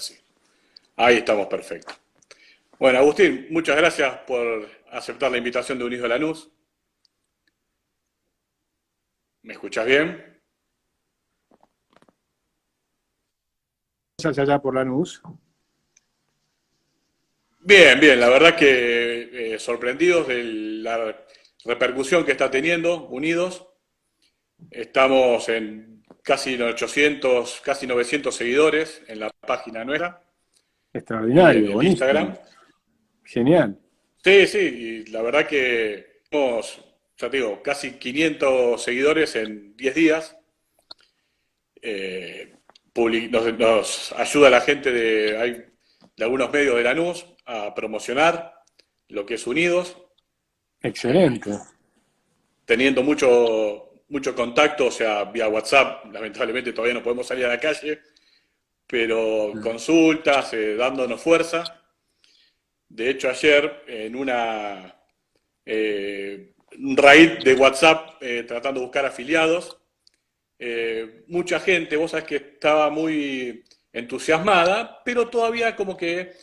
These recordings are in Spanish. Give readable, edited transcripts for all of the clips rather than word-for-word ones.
sí. Ahí estamos, perfecto. Bueno, Agustín, muchas gracias por aceptar la invitación de Unidos de Lanús. ¿Me escuchás bien? Allá por Lanús. Bien, bien, la verdad que sorprendidos de la repercusión que está teniendo Unidos. Estamos en casi 800, casi 900 seguidores en la página nuestra y en Extraordinario, el Instagram. buenísimo. Genial. Sí, sí, y la verdad que tenemos, ya te digo, casi 500 seguidores en 10 días. Eh, nos ayuda la gente de algunos medios de Lanús a promocionar lo que es Unidos, eh, Excelente. teniendo mucho contacto, o sea, vía WhatsApp. Lamentablemente todavía no podemos salir a la calle, pero consultas, dándonos fuerza. De hecho, ayer en un raid de WhatsApp tratando de buscar afiliados, mucha gente, vos sabés que estaba muy entusiasmada, pero todavía como que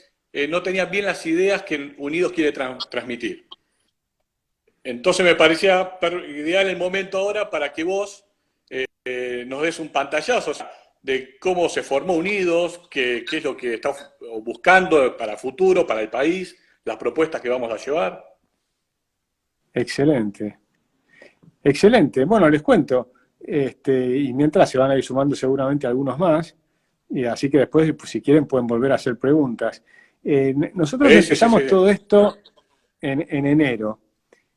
no tenía bien las ideas que Unidos quiere transmitir. Entonces me parecía ideal el momento ahora para que vos nos des un pantallazo, o sea, de cómo se formó Unidos, qué es lo que está buscando para el futuro, para el país, las propuestas que vamos a llevar. Excelente. Excelente. Bueno, les cuento. Y mientras se van a ir sumando seguramente algunos más. Y así que después, pues, si quieren, pueden volver a hacer preguntas. Nosotros Sí, sí, empezamos sí. todo esto en enero.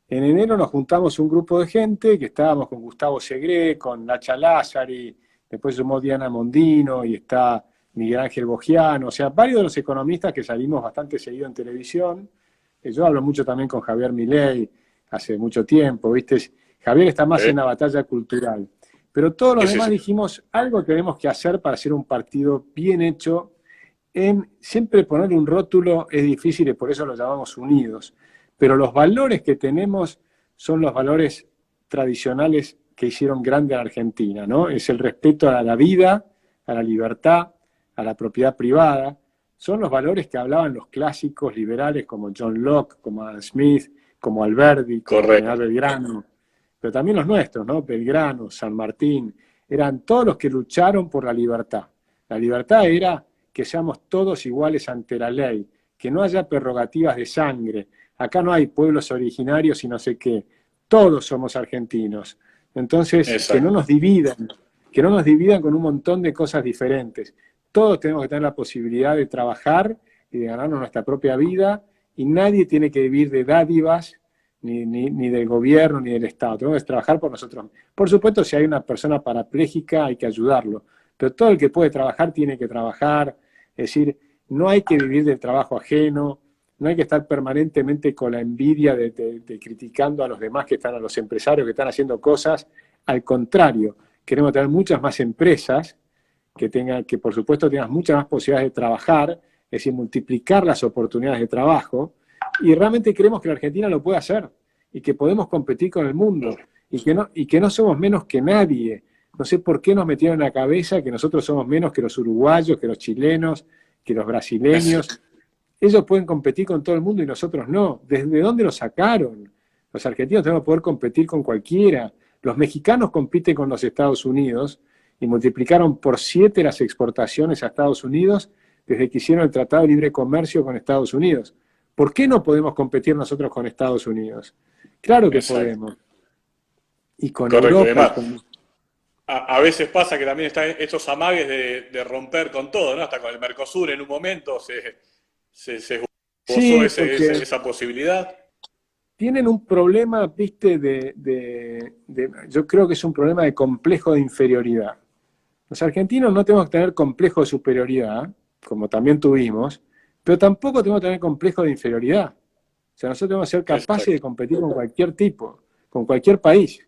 En enero nos juntamos un grupo de gente que estábamos con Gustavo Segre, con Nacha Lázari, después sumó Diana Mondino y está Miguel Ángel Bogiano, o sea, varios de los economistas que salimos bastante seguido en televisión. Yo hablo mucho también con Javier Milei hace mucho tiempo, ¿viste? Javier está más en la batalla cultural. Pero todos los Sí, sí, demás sí. dijimos, algo tenemos que hacer para hacer un partido bien hecho. Siempre poner un rótulo es difícil y por eso lo llamamos Unidos. Pero los valores que tenemos son los valores tradicionales que hicieron grande a la Argentina, ¿no? Es el respeto a la vida, a la libertad, a la propiedad privada. Son los valores que hablaban los clásicos liberales como John Locke, como Adam Smith, como Alberti, como General Correcto. Belgrano, pero también los nuestros, ¿no? Belgrano, San Martín, eran todos los que lucharon por la libertad. La libertad era que seamos todos iguales ante la ley, que no haya prerrogativas de sangre. Acá no hay pueblos originarios y no sé qué. Todos somos argentinos. Entonces, Exacto. que no nos dividan con un montón de cosas diferentes. Todos tenemos que tener la posibilidad de trabajar y de ganarnos nuestra propia vida y nadie tiene que vivir de dádivas ni del gobierno ni del Estado. Tenemos que trabajar por nosotros. Por supuesto, si hay una persona parapléjica hay que ayudarlo, pero todo el que puede trabajar tiene que trabajar. Es decir, no hay que vivir del trabajo ajeno, no hay que estar permanentemente con la envidia de criticando a los demás que están, a los empresarios que están haciendo cosas. Al contrario, queremos tener muchas más empresas que por supuesto tengan muchas más posibilidades de trabajar, es decir, multiplicar las oportunidades de trabajo, y realmente creemos que la Argentina lo puede hacer y que podemos competir con el mundo y que no somos menos que nadie. No sé por qué nos metieron en la cabeza que nosotros somos menos que los uruguayos, que los chilenos, que los brasileños. Ellos pueden competir con todo el mundo y nosotros no. ¿Desde dónde lo sacaron? Los argentinos tenemos que poder competir con cualquiera. Los mexicanos compiten con los Estados Unidos y multiplicaron por 7 las exportaciones a Estados Unidos desde que hicieron el Tratado de Libre Comercio con Estados Unidos. ¿Por qué no podemos competir nosotros con Estados Unidos? Claro que Exacto. podemos. Y con Correcto. Y Europa y además, con... a veces pasa que también están estos amagues de romper con todo, ¿no? Hasta con el Mercosur en un momento se esbozó Sí, porque esa posibilidad. tienen un problema, viste, yo creo que es un problema de complejo de inferioridad. Los argentinos no tenemos que tener complejo de superioridad, como también tuvimos, pero tampoco tenemos que tener complejo de inferioridad. O sea, nosotros tenemos que ser capaces de Exacto. competir con cualquier tipo, con cualquier país.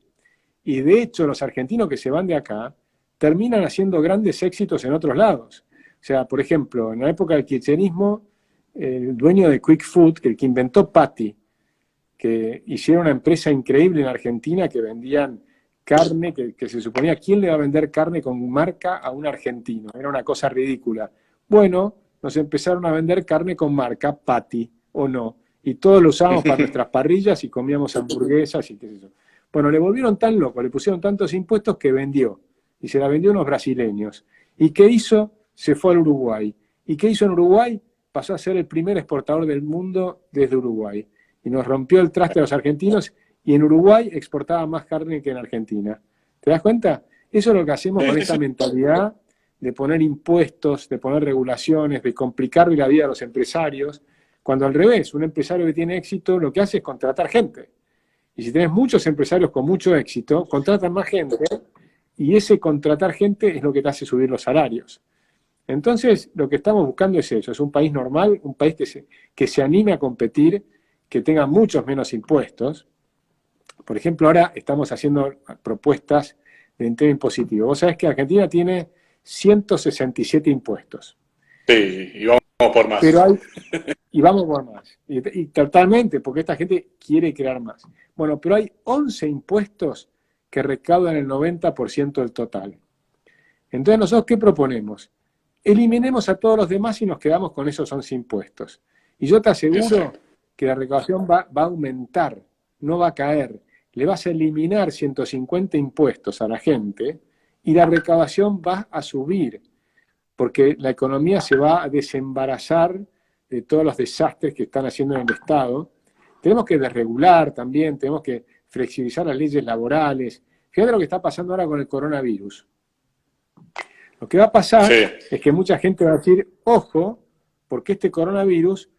Y de hecho, los argentinos que se van de acá terminan haciendo grandes éxitos en otros lados. O sea, por ejemplo, en la época del kirchnerismo, el dueño de Quick Food, el que inventó Patty, que hicieron una empresa increíble en Argentina que vendían carne, que se suponía quién le va a vender carne con marca a un argentino. Era una cosa ridícula. Bueno, nos empezaron a vender carne con marca, patty o no, y todos lo usábamos para nuestras parrillas y comíamos hamburguesas y qué sé yo. Bueno, le volvieron tan loco, le pusieron tantos impuestos que vendió, y se la vendió a unos brasileños. ¿Y qué hizo? Se fue al Uruguay. ¿Y qué hizo en Uruguay? Pasó a ser el primer exportador del mundo desde Uruguay. Y nos rompió el traste a los argentinos, y en Uruguay exportaba más carne que en Argentina. ¿Te das cuenta? Eso es lo que hacemos con esta mentalidad de poner impuestos, de poner regulaciones, de complicarle la vida a los empresarios, cuando al revés, un empresario que tiene éxito lo que hace es contratar gente. Y si tenés muchos empresarios con mucho éxito, contratan más gente, y ese contratar gente es lo que te hace subir los salarios. Entonces, lo que estamos buscando es eso, es un país normal, un país que se anime a competir, que tenga muchos menos impuestos. Por ejemplo, ahora estamos haciendo propuestas de tema impositivo. Vos sabés que Argentina tiene 167 impuestos. Sí, y vamos por más. Y vamos por más. Y totalmente, porque esta gente quiere crear más. Bueno, pero hay 11 impuestos que recaudan el 90% del total. Entonces, ¿nosotros qué proponemos? Eliminemos a todos los demás y nos quedamos con esos 11 impuestos. Y yo te aseguro que la recaudación va a aumentar, no va a caer. Le vas a eliminar 150 impuestos a la gente y la recaudación va a subir, porque la economía se va a desembarazar de todos los desastres que están haciendo en el Estado. Tenemos que desregular también, tenemos que flexibilizar las leyes laborales. Fíjate lo que está pasando ahora con el coronavirus. Lo que va a pasar es que mucha gente va a decir, ojo, porque este coronavirus,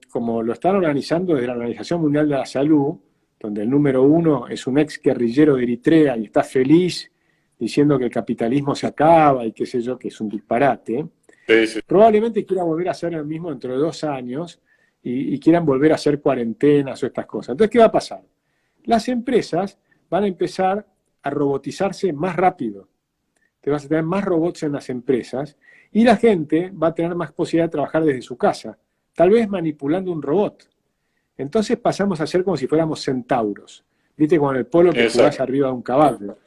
como lo están organizando desde la Organización Mundial de la Salud, donde el número 1 es un ex guerrillero de Eritrea y está feliz diciendo que el capitalismo se acaba y qué sé yo, que es un disparate, probablemente quiera volver a hacer lo mismo dentro de 2 años y quieran volver a hacer cuarentenas o estas cosas. Entonces, ¿qué va a pasar? Las empresas van a empezar a robotizarse más rápido. Te vas a tener más robots en las empresas y la gente va a tener más posibilidad de trabajar desde su casa, tal vez manipulando un robot. Entonces pasamos a ser como si fuéramos centauros. ¿Viste? Como en el polo que jugás arriba de un caballo.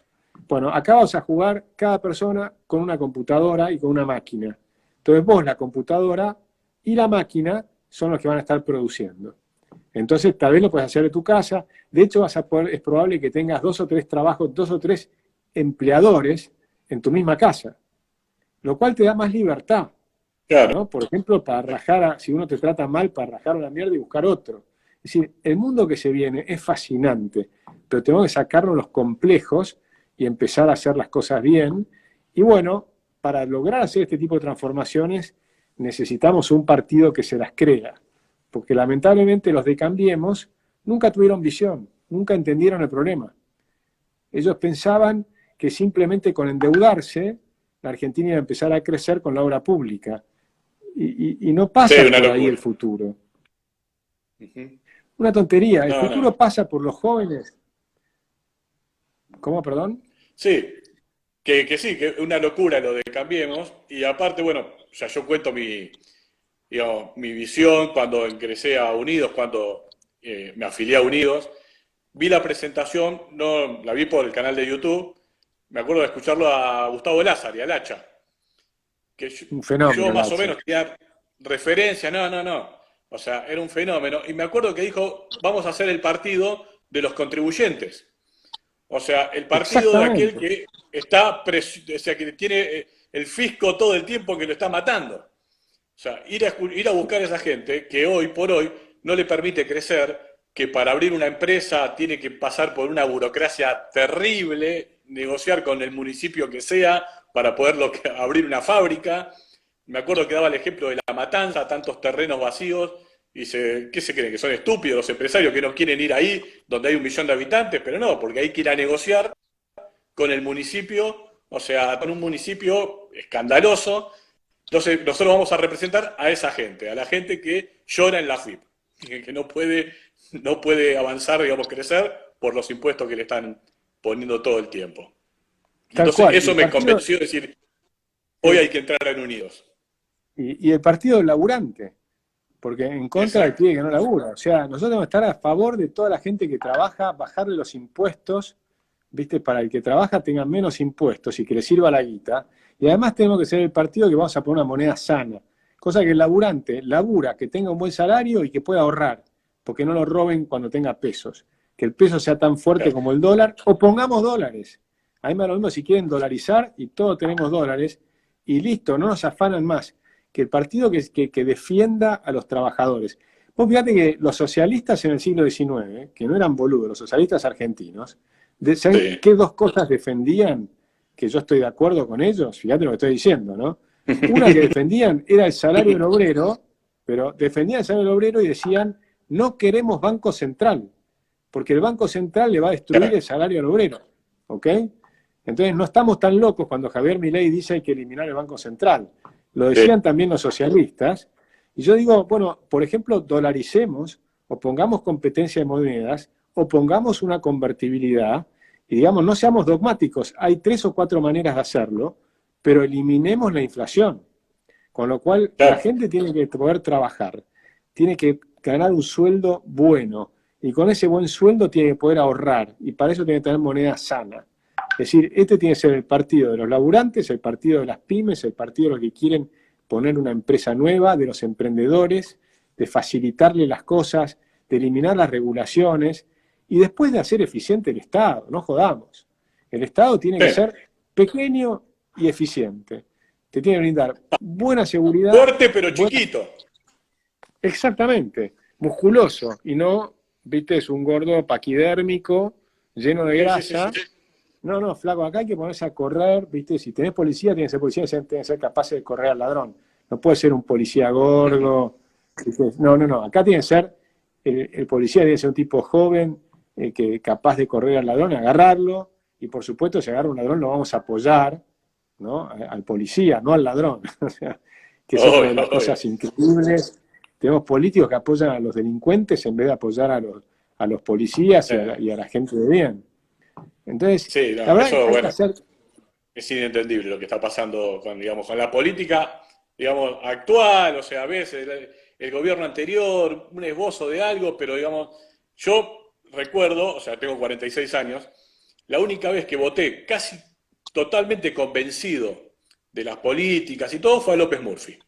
Bueno, acá vas a jugar cada persona con una computadora y con una máquina. Entonces vos, la computadora y la máquina son los que van a estar produciendo. Entonces tal vez lo puedes hacer de tu casa. De hecho, es probable que tengas 2 o 3 trabajos, 2 o 3 empleadores en tu misma casa, lo cual te da más libertad. Claro. ¿No? Por ejemplo, para rajar, si uno te trata mal, para rajar a la mierda y buscar otro. Es decir, el mundo que se viene es fascinante, pero tenemos que sacarnos los complejos y empezar a hacer las cosas bien. Y bueno, para lograr hacer este tipo de transformaciones necesitamos un partido que se las crea, porque lamentablemente los de Cambiemos nunca tuvieron visión, nunca entendieron el problema. Ellos pensaban que simplemente con endeudarse la Argentina iba a empezar a crecer con la obra pública. Y no pasa por ahí el futuro. Una tontería. El futuro pasa por los jóvenes. ¿Cómo, perdón? Sí, que sí, que es una locura lo de Cambiemos. Y aparte, bueno, ya yo cuento mi visión cuando ingresé a Unidos, cuando me afilié a Unidos. Vi la presentación, no la vi por el canal de YouTube. Me acuerdo de escucharlo a Gustavo Lázari, al Hacha. Que un fenómeno. Yo más o menos tenía referencia, no. O sea, era un fenómeno. Y me acuerdo que dijo, vamos a hacer el partido de los contribuyentes. O sea, el partido de aquel que está, o sea, que tiene el fisco todo el tiempo que lo está matando. O sea, ir a buscar a esa gente que hoy por hoy no le permite crecer, que para abrir una empresa tiene que pasar por una burocracia terrible, negociar con el municipio que sea para poder abrir una fábrica. Me acuerdo que daba el ejemplo de La Matanza, tantos terrenos vacíos, y ¿qué se creen? ¿Que son estúpidos los empresarios que no quieren ir ahí donde hay 1 millón de habitantes? Pero no, porque hay que ir a negociar con el municipio, o sea, con un municipio escandaloso. Entonces nosotros vamos a representar a esa gente, a la gente que llora en la FIP, que no puede avanzar, digamos, crecer por los impuestos que le están poniendo todo el tiempo. Entonces eso me convenció de decir, hoy hay que entrar en Unidos. Y el partido laburante, porque en contra del pibe que no labura. O sea, nosotros debemos estar a favor de toda la gente que trabaja, bajarle los impuestos, ¿viste? Para el que trabaja tenga menos impuestos y que le sirva la guita. Y además tenemos que ser el partido que vamos a poner una moneda sana. Cosa que el laburante labura, que tenga un buen salario y que pueda ahorrar, porque no lo roben cuando tenga pesos. Que el peso sea tan fuerte como el dólar, o pongamos dólares. A mí me da lo mismo si quieren dolarizar y todos tenemos dólares, y listo, no nos afanan más. Que el partido que defienda a los trabajadores. Vos fíjate que los socialistas en el siglo XIX, que no eran boludos, los socialistas argentinos, ¿saben qué dos cosas defendían? Que yo estoy de acuerdo con ellos, fíjate lo que estoy diciendo, ¿no? Una que defendían era el salario del obrero, pero defendían el salario del obrero y decían, no queremos Banco Central, porque el Banco Central le va a destruir el salario al obrero, ¿ok? Entonces no estamos tan locos cuando Javier Milei dice hay que eliminar el Banco Central. Lo decían también los socialistas. Y yo digo, bueno, por ejemplo, dolaricemos, o pongamos competencia de monedas, o pongamos una convertibilidad, y digamos, no seamos dogmáticos. Hay 3 o 4 maneras de hacerlo, pero eliminemos la inflación. Con lo cual, la gente tiene que poder trabajar, tiene que ganar un sueldo bueno, y con ese buen sueldo tiene que poder ahorrar, y para eso tiene que tener moneda sana. Es decir, este tiene que ser el partido de los laburantes, el partido de las pymes, el partido de los que quieren poner una empresa nueva, de los emprendedores, de facilitarle las cosas, de eliminar las regulaciones, y después de hacer eficiente el Estado, no jodamos. El Estado tiene que ser pequeño y eficiente. Te tiene que brindar buena seguridad. Fuerte pero chiquito. Exactamente, musculoso, y no, viste, es un gordo paquidérmico, lleno de grasa. Sí. No, flaco, acá hay que ponerse a correr, viste, si tenés policía, tienen que ser policía, tienen que ser capaces de correr al ladrón. No puede ser un policía gordo. No, acá tiene que ser, el policía debe ser un tipo joven, que capaz de correr al ladrón, agarrarlo, y por supuesto, si agarra un ladrón lo vamos a apoyar, ¿no? Al policía, no al ladrón. O sea, que es una de las cosas increíbles. Tenemos políticos que apoyan a los delincuentes en vez de apoyar a los policías y a la gente de bien. Entonces, la verdad eso, hay que hacer... Es inentendible lo que está pasando con, digamos, con la política, digamos, actual. O sea, a veces el gobierno anterior, un esbozo de algo, pero digamos, yo recuerdo, o sea, tengo 46 años, la única vez que voté casi totalmente convencido de las políticas y todo fue a López Murphy.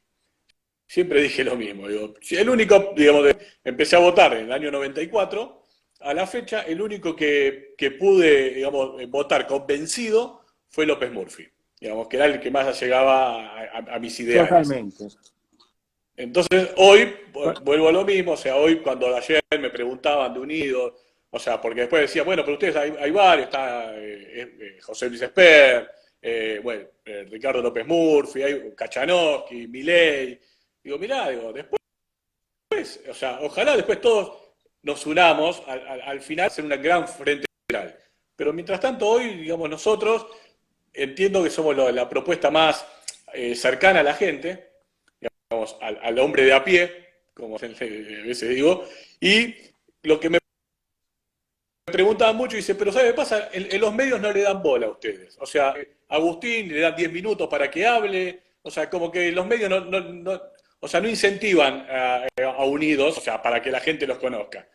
Siempre dije lo mismo, digo, el único, digamos, empecé a votar en el año 94, a la fecha, el único que pude, digamos, votar convencido fue López Murphy, digamos, que era el que más llegaba a mis ideales. Totalmente. Entonces, hoy, vuelvo a lo mismo, o sea, hoy cuando ayer me preguntaban de Unidos, o sea, porque después decía, bueno, pero ustedes hay varios, está José Luis Esper, Ricardo López Murphy, hay Kachanowski, Milei. Digo, mirá, después, o sea, ojalá después todos nos unamos al final hacer una gran frente federal. Pero mientras tanto, hoy, digamos, nosotros entiendo que somos la propuesta más cercana a la gente, digamos, al hombre de a pie, como a veces digo, y lo que me preguntaban mucho, dice, pero ¿sabe qué pasa? En los medios no le dan bola a ustedes. O sea, a Agustín le dan 10 minutos para que hable, o sea, como que los medios no incentivan a Unidos, o sea, para que la gente los conozca.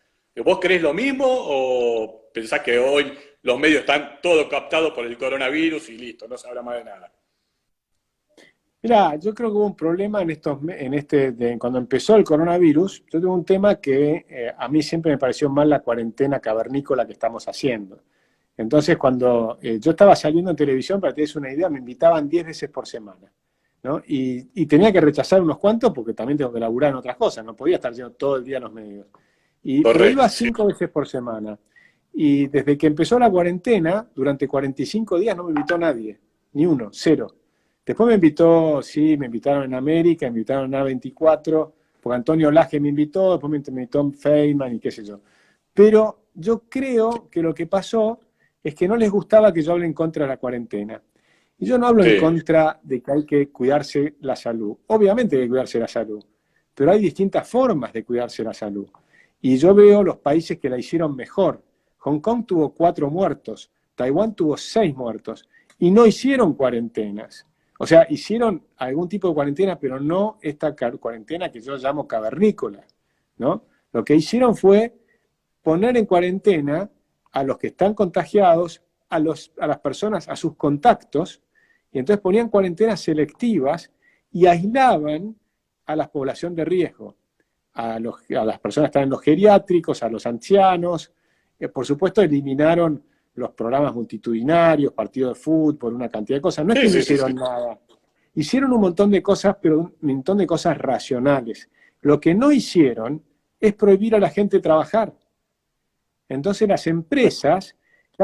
¿Vos creés lo mismo o pensás que hoy los medios están todo captados por el coronavirus y listo, no se habla más de nada? Mirá, yo creo que hubo un problema cuando empezó el coronavirus. Yo tengo un tema que a mí siempre me pareció mal la cuarentena cavernícola que estamos haciendo. Entonces, cuando yo estaba saliendo en televisión, para que te des una idea, me invitaban 10 veces por semana, ¿no? Y tenía que rechazar unos cuantos porque también tengo que laburar en otras cosas, no podía estar yendo todo el día a los medios. Pero iba 5 veces por semana. Y desde que empezó la cuarentena, durante 45 días no me invitó nadie, ni uno, cero. Después me invitaron en América, me invitaron en A24, porque Antonio Laje me invitó, después me invitó Feynman y qué sé yo. Pero yo creo que lo que pasó es que no les gustaba que yo hable en contra de la cuarentena. Y yo no hablo en contra de que hay que cuidarse la salud. Obviamente hay que cuidarse la salud, pero hay distintas formas de cuidarse la salud. Y yo veo los países que la hicieron mejor. Hong Kong tuvo 4 muertos, Taiwán tuvo 6 muertos, y no hicieron cuarentenas. O sea, hicieron algún tipo de cuarentena, pero no esta cuarentena que yo llamo cavernícola, ¿no? Lo que hicieron fue poner en cuarentena a los que están contagiados, a las personas, a sus contactos, y entonces ponían cuarentenas selectivas y aislaban a la población de riesgo, a las personas que están en los geriátricos, a los ancianos. Por supuesto, eliminaron los programas multitudinarios, partidos de fútbol, una cantidad de cosas. No es que no hicieron nada. Hicieron un montón de cosas, pero un montón de cosas racionales. Lo que no hicieron es prohibir a la gente trabajar. Entonces las empresas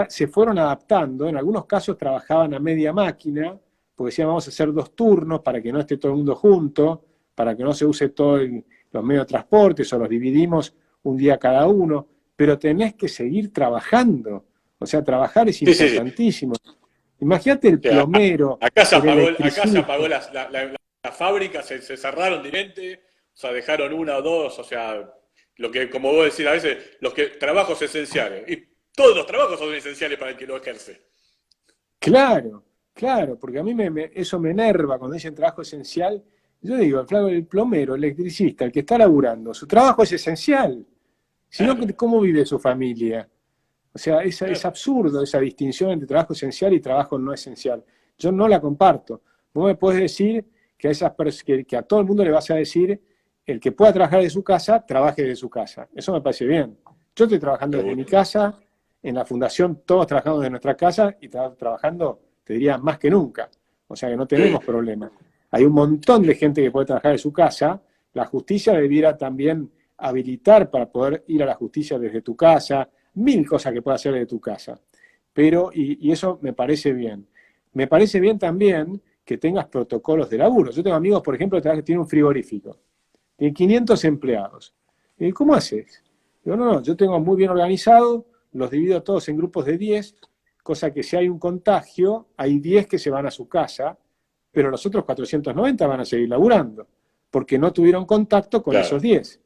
se fueron adaptando, en algunos casos trabajaban a media máquina, porque decían vamos a hacer 2 turnos para que no esté todo el mundo junto, para que no se use todos los medios de transporte, o los dividimos un día cada uno, pero tenés que seguir trabajando. O sea, trabajar es importantísimo. Imagínate el plomero. Acá se apagó la fábrica, se cerraron directamente, o sea, dejaron 1 o 2, o sea, lo que, como vos decís a veces, trabajos esenciales. Y todos los trabajos son esenciales para el que lo ejerce. Claro, porque a mí eso me enerva cuando dicen trabajo esencial. Yo digo, el plomero, el electricista, el que está laburando, su trabajo es esencial. Si no, ¿cómo vive su familia? O sea, es absurdo esa distinción entre trabajo esencial y trabajo no esencial. Yo no la comparto. Vos me podés decir que a todo el mundo le vas a decir, el que pueda trabajar de su casa, trabaje de su casa. Eso me parece bien. Yo estoy trabajando desde mi casa, en la fundación todos trabajamos desde nuestra casa y trabajando, te diría, más que nunca. O sea que no tenemos problema. Hay un montón de gente que puede trabajar de su casa. La justicia debiera también habilitar para poder ir a la justicia desde tu casa, 1000 cosas que puedas hacer desde tu casa. Pero, y eso me parece bien. Me parece bien también que tengas protocolos de laburo. Yo tengo amigos, por ejemplo, que tienen un frigorífico. Tiene 500 empleados. ¿Y cómo haces? Digo, no, yo tengo muy bien organizado, los divido todos en grupos de 10, cosa que si hay un contagio, hay 10 que se van a su casa, pero los otros 490 van a seguir laburando, porque no tuvieron contacto con esos 10.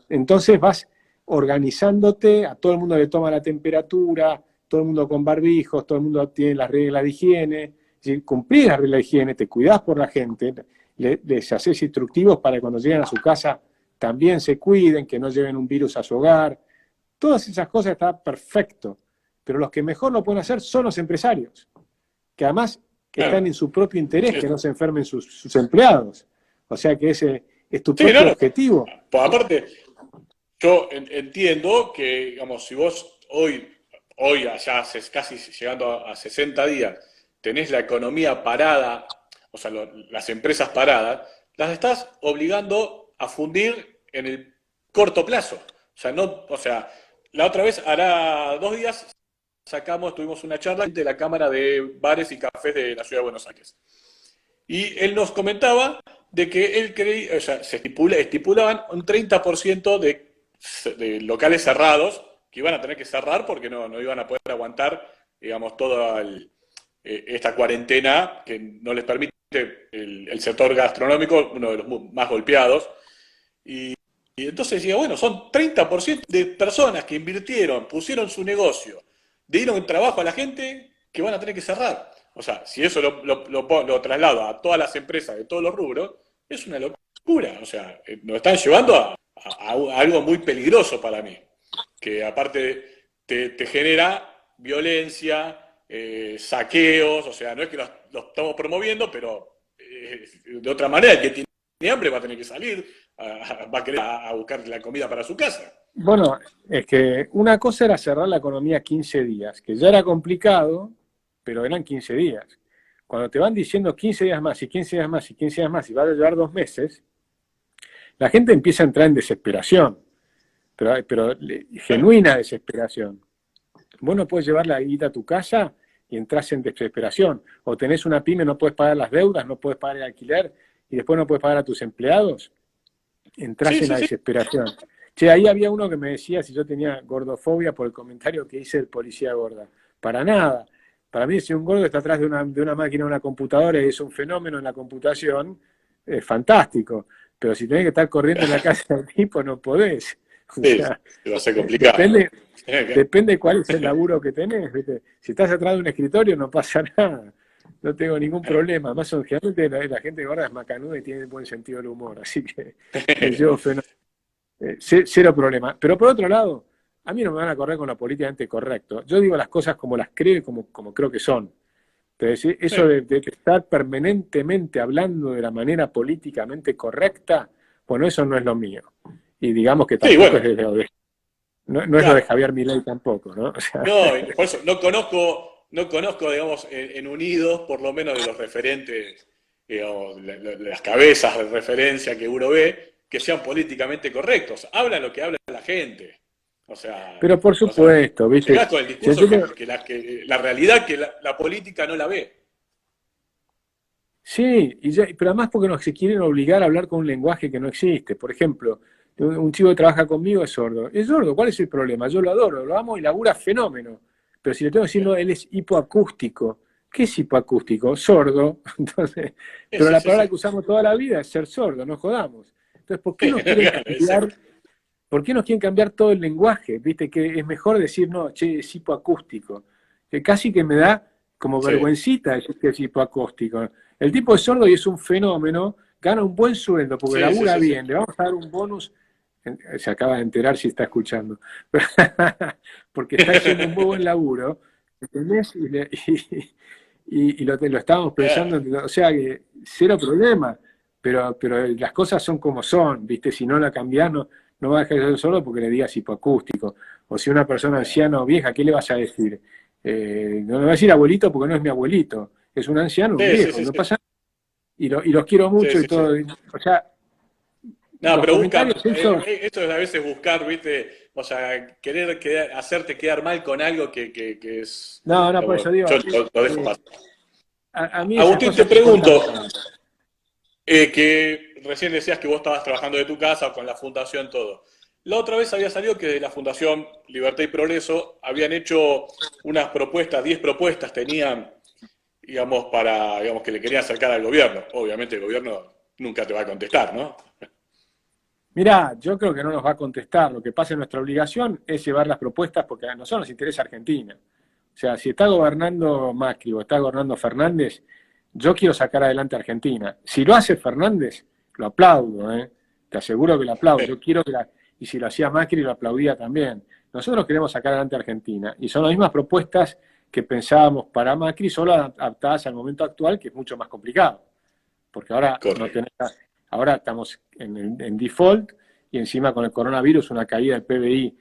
Entonces vas organizándote, a todo el mundo le toma la temperatura, todo el mundo con barbijos, todo el mundo tiene las reglas de higiene, si cumplís las reglas de higiene, te cuidás por la gente, les haces instructivos para que cuando lleguen a su casa también se cuiden, que no lleven un virus a su hogar. Todas esas cosas están perfecto, pero los que mejor lo pueden hacer son los empresarios, que además están en su propio interés que no se enfermen sus empleados. O sea que ese es tu propio objetivo. Pues aparte, yo entiendo que, digamos, si vos hoy allá haces casi llegando a 60 días, tenés la economía parada, o sea, las empresas paradas, las estás obligando a fundir en el corto plazo. O sea, la otra vez, hará 2 días, tuvimos una charla de la Cámara de Bares y Cafés de la Ciudad de Buenos Aires. Y él nos comentaba de que él creía, o sea, estipulaban un 30% de locales cerrados que iban a tener que cerrar porque no iban a poder aguantar, digamos, toda esta cuarentena que no les permite el sector gastronómico, uno de los más golpeados. Y entonces decía, bueno, son 30% de personas que invirtieron, pusieron su negocio, dieron trabajo a la gente que van a tener que cerrar. O sea, si eso lo traslado a todas las empresas de todos los rubros, es una locura. O sea, nos están llevando a algo muy peligroso para mí, que aparte te genera violencia, saqueos, o sea, no es que lo estamos promoviendo, pero de otra manera, el que tiene hambre va a tener que salir, va a querer a buscar la comida para su casa. Bueno, es que una cosa era cerrar la economía 15 días, que ya era complicado, pero eran 15 días. Cuando te van diciendo 15 días más y 15 días más y 15 días más y va a llevar 2 meses, la gente empieza a entrar en desesperación, pero genuina desesperación. Vos no puedes llevar la guita a tu casa y entras en desesperación. O tenés una pyme, no puedes pagar las deudas, no puedes pagar el alquiler y después no puedes pagar a tus empleados. Entrás en la desesperación. Che, ahí había uno que me decía si yo tenía gordofobia por el comentario que hice del policía gorda. Para nada. Para mí, si un gordo está atrás de una máquina o una computadora y es un fenómeno en la computación, es fantástico. Pero si tenés que estar corriendo en la casa del tipo, no podés. O sea, va a ser complicado. Depende cuál es el laburo que tenés, ¿viste? Si estás atrás de un escritorio no pasa nada, no tengo ningún problema. Además, generalmente la gente gorda es macanuda y tiene buen sentido del humor, así que yo cero problema. Pero por otro lado, a mí no me van a correr con lo políticamente correcto. Yo digo las cosas como las creo y como creo que son. Entonces, Sí, eso de estar permanentemente hablando de la manera políticamente correcta, bueno, eso no es lo mío. Y digamos que sí, tampoco bueno, es no es lo de claro. Javier Milei tampoco, ¿no? O sea, No, y por eso no conozco, digamos, en Unidos, por lo menos de los referentes, o las cabezas de referencia que uno ve, que sean políticamente correctos. Hablan lo que habla la gente. O sea, pero por supuesto, ¿viste? llegás con el Si yo discurso que la realidad que la política no la ve. sí, pero además porque nos se quieren obligar a hablar con un lenguaje que no existe. Por ejemplo, un chico que trabaja conmigo es sordo. Es sordo, ¿cuál es el problema? Yo lo adoro, lo amo y labura fenómeno. Pero si le tengo que decir, no, él es hipoacústico. ¿Qué es hipoacústico? Sordo. Entonces, Sí, pero sí, la sí, palabra sí. que usamos toda la vida es ser sordo, no jodamos. Entonces, ¿por qué nos quieren Claro, cambiar? exacto. ¿Por qué nos quieren cambiar todo el lenguaje? Viste que es mejor decir, no, che, es hipoacústico. Que casi que me da como Sí, vergüencita decir que es hipoacústico. El tipo es sordo y es un fenómeno, gana un buen sueldo porque sí, sí, labura sí, sí. bien, le vamos a dar un bonus, se acaba de enterar si está escuchando, porque está haciendo un muy buen laburo, ¿entendés? Y lo estábamos Claro. pensando, o sea que cero problema, pero las cosas son como son, ¿viste? Si no la cambiás, no va a dejar de ser sordo porque le digas hipoacústico. O si una persona anciana o vieja, ¿qué le vas a decir? No le voy a decir abuelito porque no es mi abuelito, es un anciano, un Sí, sí, viejo, sí, no sí. pasa nada. Y los quiero Sí, mucho y sí, sí. todo. O sea, No, los pero buscan, comentarios esos, esto es a veces buscar, ¿viste? O sea, hacerte quedar mal con algo que es. no, no, por eso Digamos, digo, yo lo dejo eh, pasar. a mí esas Agustín, te cosas me pregunto, importan bastante. que recién decías que vos estabas trabajando de tu casa con la fundación, todo. La otra vez había salido que de la Fundación Libertad y Progreso habían hecho unas propuestas, 10 propuestas tenían, digamos, digamos, que le querían acercar al gobierno. Obviamente el gobierno nunca te va a contestar, ¿no? Mirá, yo creo que no nos va a contestar. Lo que pasa en nuestra obligación es llevar las propuestas porque a nosotros nos interesa Argentina. O sea, si está gobernando Macri o está gobernando Fernández, yo quiero sacar adelante a Argentina. Si lo hace Fernández, lo aplaudo, ¿eh? Te aseguro que lo aplaudo. Yo quiero y si lo hacía Macri, lo aplaudía también. Nosotros queremos sacar adelante a Argentina. Y son las mismas propuestas que pensábamos para Macri, solo adaptadas al momento actual, que es mucho más complicado. Porque ahora no Correcto. tenés, ahora estamos en default y encima con el coronavirus una caída del PBI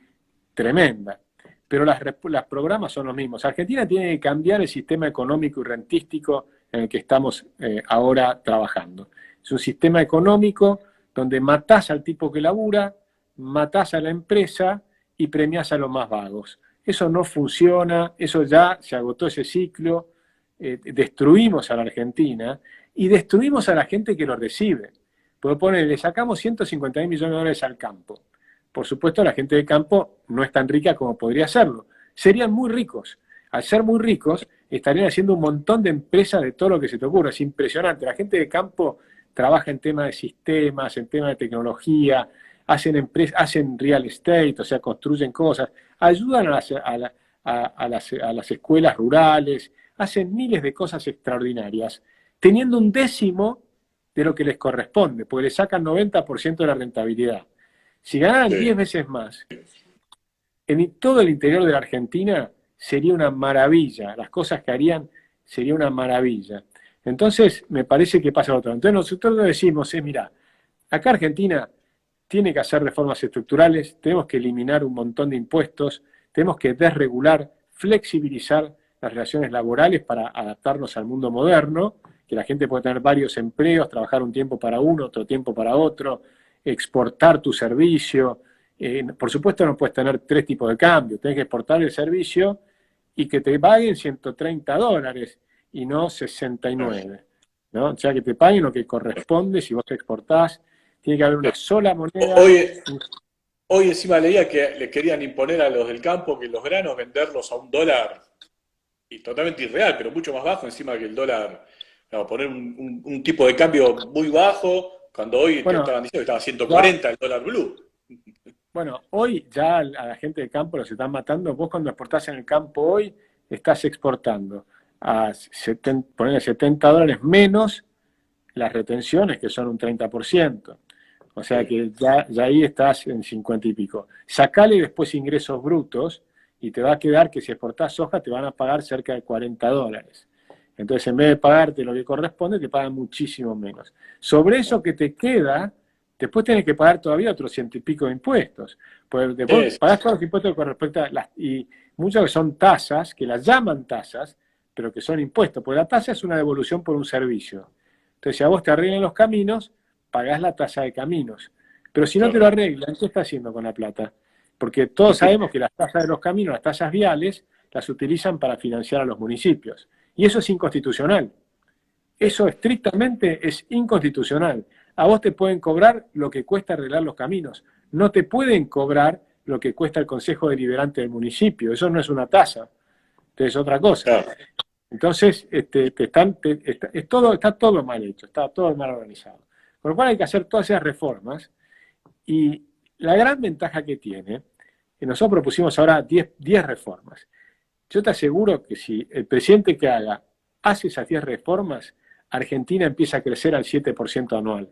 tremenda. Pero las programas son los mismos. Argentina tiene que cambiar el sistema económico y rentístico en el que estamos ahora trabajando. Es un sistema económico donde matás al tipo que labura, matás a la empresa y premiás a los más vagos. Eso no funciona, eso ya se agotó ese ciclo, destruimos a la Argentina y destruimos a la gente que lo recibe. Puedo poner, le sacamos 150 mil millones de dólares al campo. Por supuesto, la gente de campo no es tan rica como podría serlo. Serían muy ricos. Al ser muy ricos, estarían haciendo un montón de empresas de todo lo que se te ocurra. Es impresionante. La gente de campo trabaja en temas de sistemas, en temas de tecnología, hacen real estate, o sea, construyen cosas, ayudan a las escuelas rurales, hacen miles de cosas extraordinarias, teniendo un décimo de lo que les corresponde, porque le sacan 90% de la rentabilidad. Si ganaran 10 Sí. veces más, en todo el interior de la Argentina sería una maravilla, las cosas que harían sería una maravilla. Entonces, me parece que pasa lo otro. Entonces, nosotros lo decimos, mira, acá Argentina tiene que hacer reformas estructurales, tenemos que eliminar un montón de impuestos, tenemos que desregular, flexibilizar las relaciones laborales para adaptarnos al mundo moderno, que la gente puede tener varios empleos, trabajar un tiempo para uno, otro tiempo para otro, exportar tu servicio. Por supuesto no puedes tener tres tipos de cambio, tenés que exportar el servicio y que te paguen $130 y no 69, ¿no? O sea, que te paguen lo que corresponde si vos te exportás. Tiene que haber una sola moneda. Hoy, hoy encima leía que le querían imponer a los del campo que los granos venderlos a $1, y totalmente irreal, pero mucho más bajo encima que el dólar. No, poner un tipo de cambio muy bajo, cuando hoy te Bueno, estaban diciendo que estaba ya, 140 el dólar blue. bueno, hoy ya a la gente de campo los están matando. Vos cuando exportás en el campo hoy, estás exportando a ponerle $70 menos las retenciones, que son un 30%. O sea Sí, que ya ahí estás en 50 y pico. Sacale después ingresos brutos y te va a quedar que si exportás soja te van a pagar cerca de $40. Entonces, en vez de pagarte lo que corresponde, te pagan muchísimo menos. Sobre eso que te queda, después tenés que pagar todavía otros 100 y pico de impuestos. Pues después pagás todos los impuestos con respecto a y muchos que son tasas, que las llaman tasas, pero que son impuestos, porque la tasa es una devolución por un servicio. Entonces, si a vos te arreglan los caminos, pagás la tasa de caminos. Pero si no te lo arreglan, ¿qué estás haciendo con la plata? Porque todos sabemos que las tasas de los caminos, las tasas viales, las utilizan para financiar a los municipios. Y eso es inconstitucional. Eso estrictamente es inconstitucional. A vos te pueden cobrar lo que cuesta arreglar los caminos. No te pueden cobrar lo que cuesta el Consejo Deliberante del municipio. Eso no es una tasa. Es otra cosa. Claro. Entonces, está todo mal hecho, está todo mal organizado. Con lo cual hay que hacer todas esas reformas. Y la gran ventaja que tiene, que nosotros propusimos ahora 10 reformas. Yo te aseguro que si el presidente que hace esas 10 reformas, Argentina empieza a crecer al 7% anual.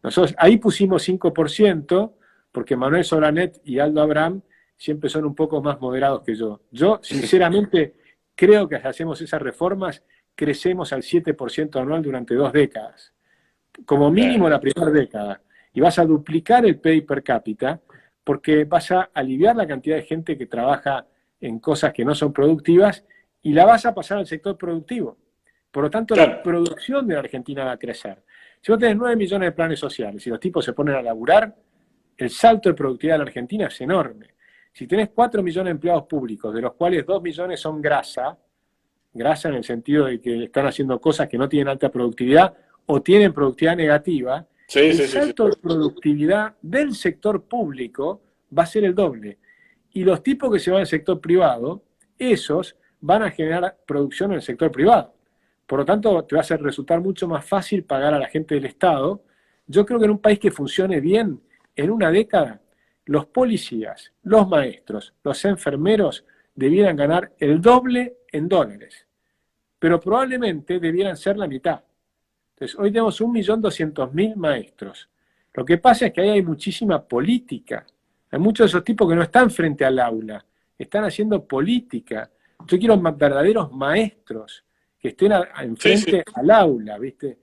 Nosotros ahí pusimos 5%, porque Manuel Solanet y Aldo Abraham siempre son un poco más moderados que yo. Yo, sinceramente, creo que si hacemos esas reformas, crecemos al 7% anual durante 2 décadas. Como mínimo la primera década. Y vas a duplicar el PIB per cápita, porque vas a aliviar la cantidad de gente que trabaja en cosas que no son productivas y la vas a pasar al sector productivo. Por lo tanto, la producción de la Argentina va a crecer. Si vos tenés 9 millones de planes sociales y los tipos se ponen a laburar, el salto de productividad de la Argentina es enorme. Si tenés 4 millones de empleados públicos, de los cuales 2 millones son grasa en el sentido de que están haciendo cosas que no tienen alta productividad o tienen productividad negativa, el salto de productividad del sector público va a ser el doble. Y los tipos que se van al sector privado, esos van a generar producción en el sector privado. Por lo tanto, te va a resultar mucho más fácil pagar a la gente del Estado. Yo creo que en un país que funcione bien, en una década, los policías, los maestros, los enfermeros debieran ganar el doble en dólares. Pero probablemente debieran ser la mitad. Entonces, hoy tenemos 1.200.000 maestros. Lo que pasa es que ahí hay muchísima política. Hay muchos de esos tipos que no están frente al aula, están haciendo política. Yo quiero verdaderos maestros que estén enfrente al aula, ¿viste?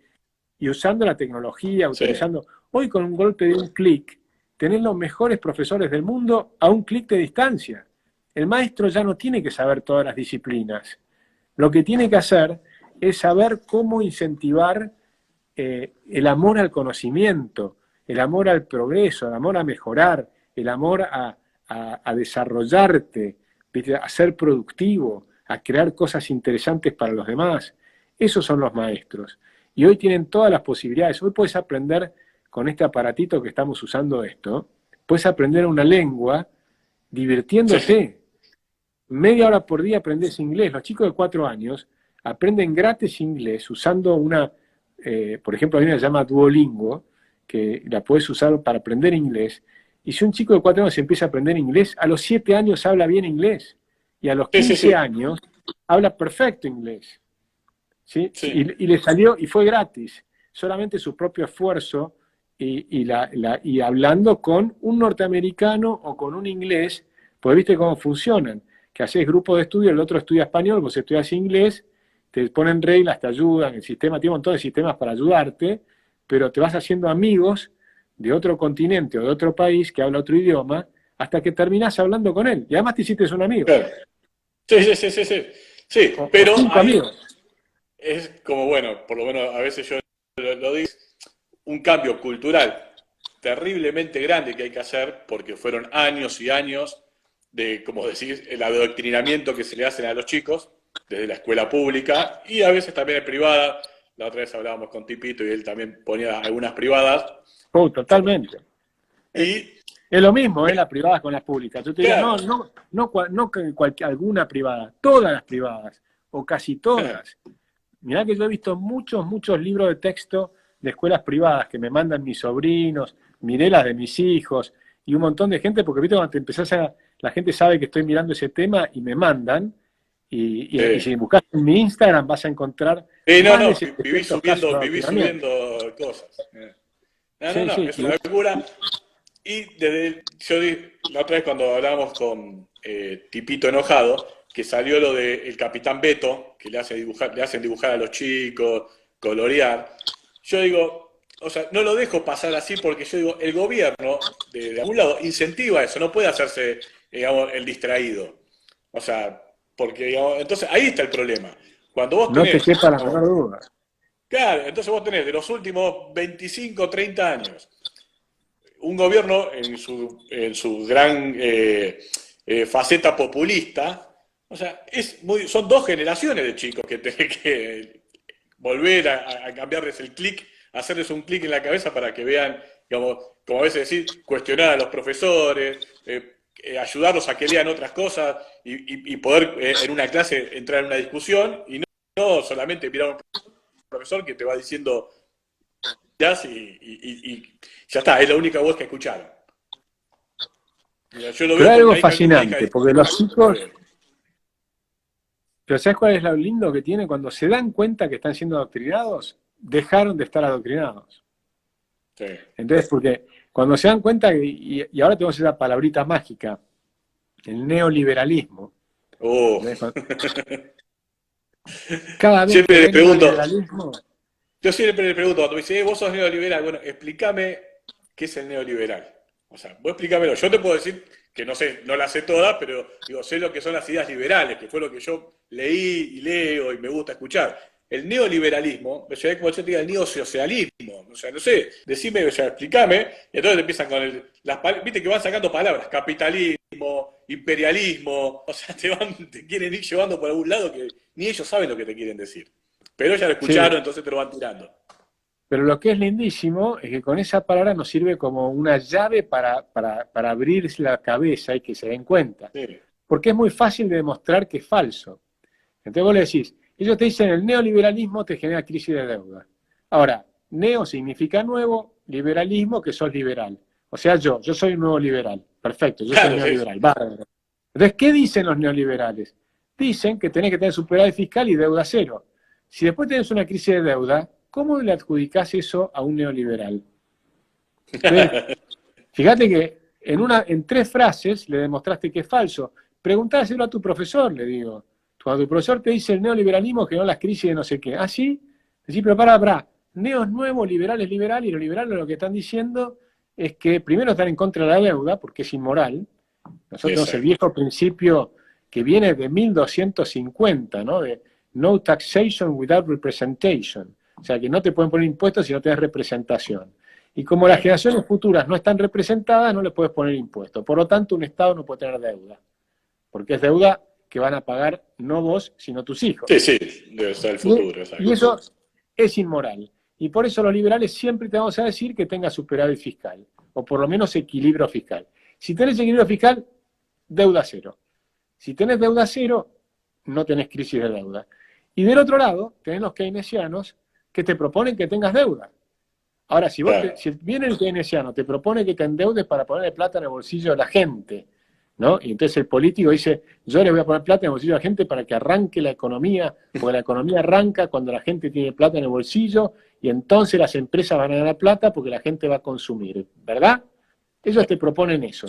Y usando la tecnología, utilizando... Hoy con un golpe de un clic, tenés los mejores profesores del mundo a un clic de distancia. El maestro ya no tiene que saber todas las disciplinas. Lo que tiene que hacer es saber cómo incentivar el amor al conocimiento, el amor al progreso, el amor a mejorar, el amor a desarrollarte, ¿viste? A ser productivo, a crear cosas interesantes para los demás. Esos son los maestros. Y hoy tienen todas las posibilidades. Hoy puedes aprender con este aparatito que estamos usando puedes aprender una lengua divirtiéndote. Media hora por día aprendes inglés. Los chicos de 4 años aprenden gratis inglés usando por ejemplo, a mí me llama Duolingo, que la puedes usar para aprender inglés. Y si un chico de 4 años empieza a aprender inglés, a los 7 años habla bien inglés. Y a los 15 años habla perfecto inglés. ¿Sí? Y le salió, y fue gratis. Solamente su propio esfuerzo y hablando con un norteamericano o con un inglés, pues viste cómo funcionan. Que haces grupo de estudio, el otro estudia español, vos estudias inglés, te ponen reglas, te ayudan, el sistema tiene un montón de sistemas para ayudarte, pero te vas haciendo amigos de otro continente o de otro país que habla otro idioma, hasta que terminás hablando con él. Y además te hiciste un amigo. Claro. Sí, pero es como, bueno, por lo menos a veces yo lo digo, un cambio cultural terriblemente grande que hay que hacer, porque fueron años y años de, como decís, el adoctrinamiento que se le hacen a los chicos, desde la escuela pública, y a veces también privada. La otra vez hablábamos con Tipito y él también ponía algunas privadas. Totalmente. Y es lo mismo, las privadas con las públicas. Yo te diría, no alguna privada, todas las privadas, o casi todas. Mirá que yo he visto muchos libros de texto de escuelas privadas que me mandan mis sobrinos, miré las de mis hijos, y un montón de gente, porque viste cuando te empezás la gente sabe que estoy mirando ese tema y me mandan, y si buscas en mi Instagram vas a encontrar... viví subiendo cosas. Es una locura. Y la otra vez cuando hablábamos con Tipito enojado, que salió lo del Capitán Beto, que le hacen dibujar a los chicos, colorear. Yo digo, o sea, no lo dejo pasar así porque yo digo, el gobierno, de algún lado, incentiva eso, no puede hacerse, digamos, el distraído. O sea, porque, digamos, entonces ahí está el problema. Cuando vos No te tenés, quepa la digamos, menor duda. claro, entonces vos tenés de los últimos 25, 30 años, un gobierno en su gran faceta populista, o sea, son dos generaciones de chicos que tenés que volver a cambiarles el clic, hacerles un clic en la cabeza para que vean, digamos, como a veces decir, cuestionar a los profesores, ayudarlos a que lean otras cosas y poder en una clase entrar en una discusión y no solamente mirar a un profesor que te va diciendo jazz y ya está, es la única voz que escucharon. Mira, yo lo Pero veo hay con algo una hija, una hija fascinante, de porque los 9. chicos, pero ¿sabes cuál es lo lindo que tiene? Cuando se dan cuenta que están siendo adoctrinados, dejaron de estar adoctrinados. Sí. Entonces, porque cuando se dan cuenta, y ahora tenemos esa palabrita mágica, el neoliberalismo, Uf. cada vez que Siempre le ven pregunto, neoliberalismo, yo siempre le pregunto, cuando me dice, vos sos neoliberal, bueno, explícame qué es el neoliberal. O sea, vos explícamelo. Yo te puedo decir que no sé, no las sé todas, pero digo, sé lo que son las ideas liberales, que fue lo que yo leí y leo y me gusta escuchar. El neoliberalismo, o sea, como yo te diga, el neosocialismo, o sea, no sé, decime, o sea, explícame, y entonces empiezan con viste que van sacando palabras, capitalismo, imperialismo, o sea, te quieren ir llevando por algún lado que ni ellos saben lo que te quieren decir. Pero ya lo sí, escucharon, entonces te lo van tirando. pero lo que es lindísimo es que con esa palabra nos sirve como una llave para abrir la cabeza y que se den cuenta. Sí. Porque es muy fácil de demostrar que es falso. Entonces vos le decís, ellos te dicen el neoliberalismo te genera crisis de deuda. Ahora, neo significa nuevo, liberalismo que sos liberal. O sea, yo soy un nuevo liberal. Perfecto, yo soy Claro, es eso. neoliberal. Bárbaro. Entonces, ¿qué dicen los neoliberales? Dicen que tenés que tener superávit fiscal y deuda cero. Si después tenés una crisis de deuda, ¿cómo le adjudicás eso a un neoliberal? Entonces, fíjate que en 3 frases le demostraste que es falso. Preguntáselo a tu profesor, le digo. Cuando tu profesor te dice el neoliberalismo generó las crisis de no sé qué. ¿Ah, sí? Decís, pero pará. Neo es nuevo, liberal es liberal, y los liberales lo que están diciendo es que primero están en contra de la deuda, porque es inmoral. Nosotros tenemos el Exacto. viejo principio que viene de 1250, ¿no? De no taxation without representation. O sea, que no te pueden poner impuestos si no tenés representación. Y como las Claro. generaciones futuras no están representadas, no les puedes poner impuestos. Por lo tanto, un Estado no puede tener deuda, porque es deuda que van a pagar no vos, sino tus Sí, hijos. sí, debe ser el Y, futuro, y exacto. eso es inmoral. Y por eso los liberales siempre te vamos a decir que tengas superávit fiscal, o por lo menos equilibrio fiscal. Si tenés equilibrio fiscal, deuda cero. Si tenés deuda cero, no tenés crisis de deuda. Y del otro lado, tenés los keynesianos que te proponen que tengas deuda. Ahora, Claro. si viene el keynesiano, te propone que te endeudes para ponerle plata en el bolsillo de la gente, ¿no? Y entonces el político dice, yo le voy a poner plata en el bolsillo de la gente para que arranque la economía, porque la economía arranca cuando la gente tiene plata en el bolsillo y entonces las empresas van a ganar plata porque la gente va a consumir, ¿verdad? Ellos te proponen eso.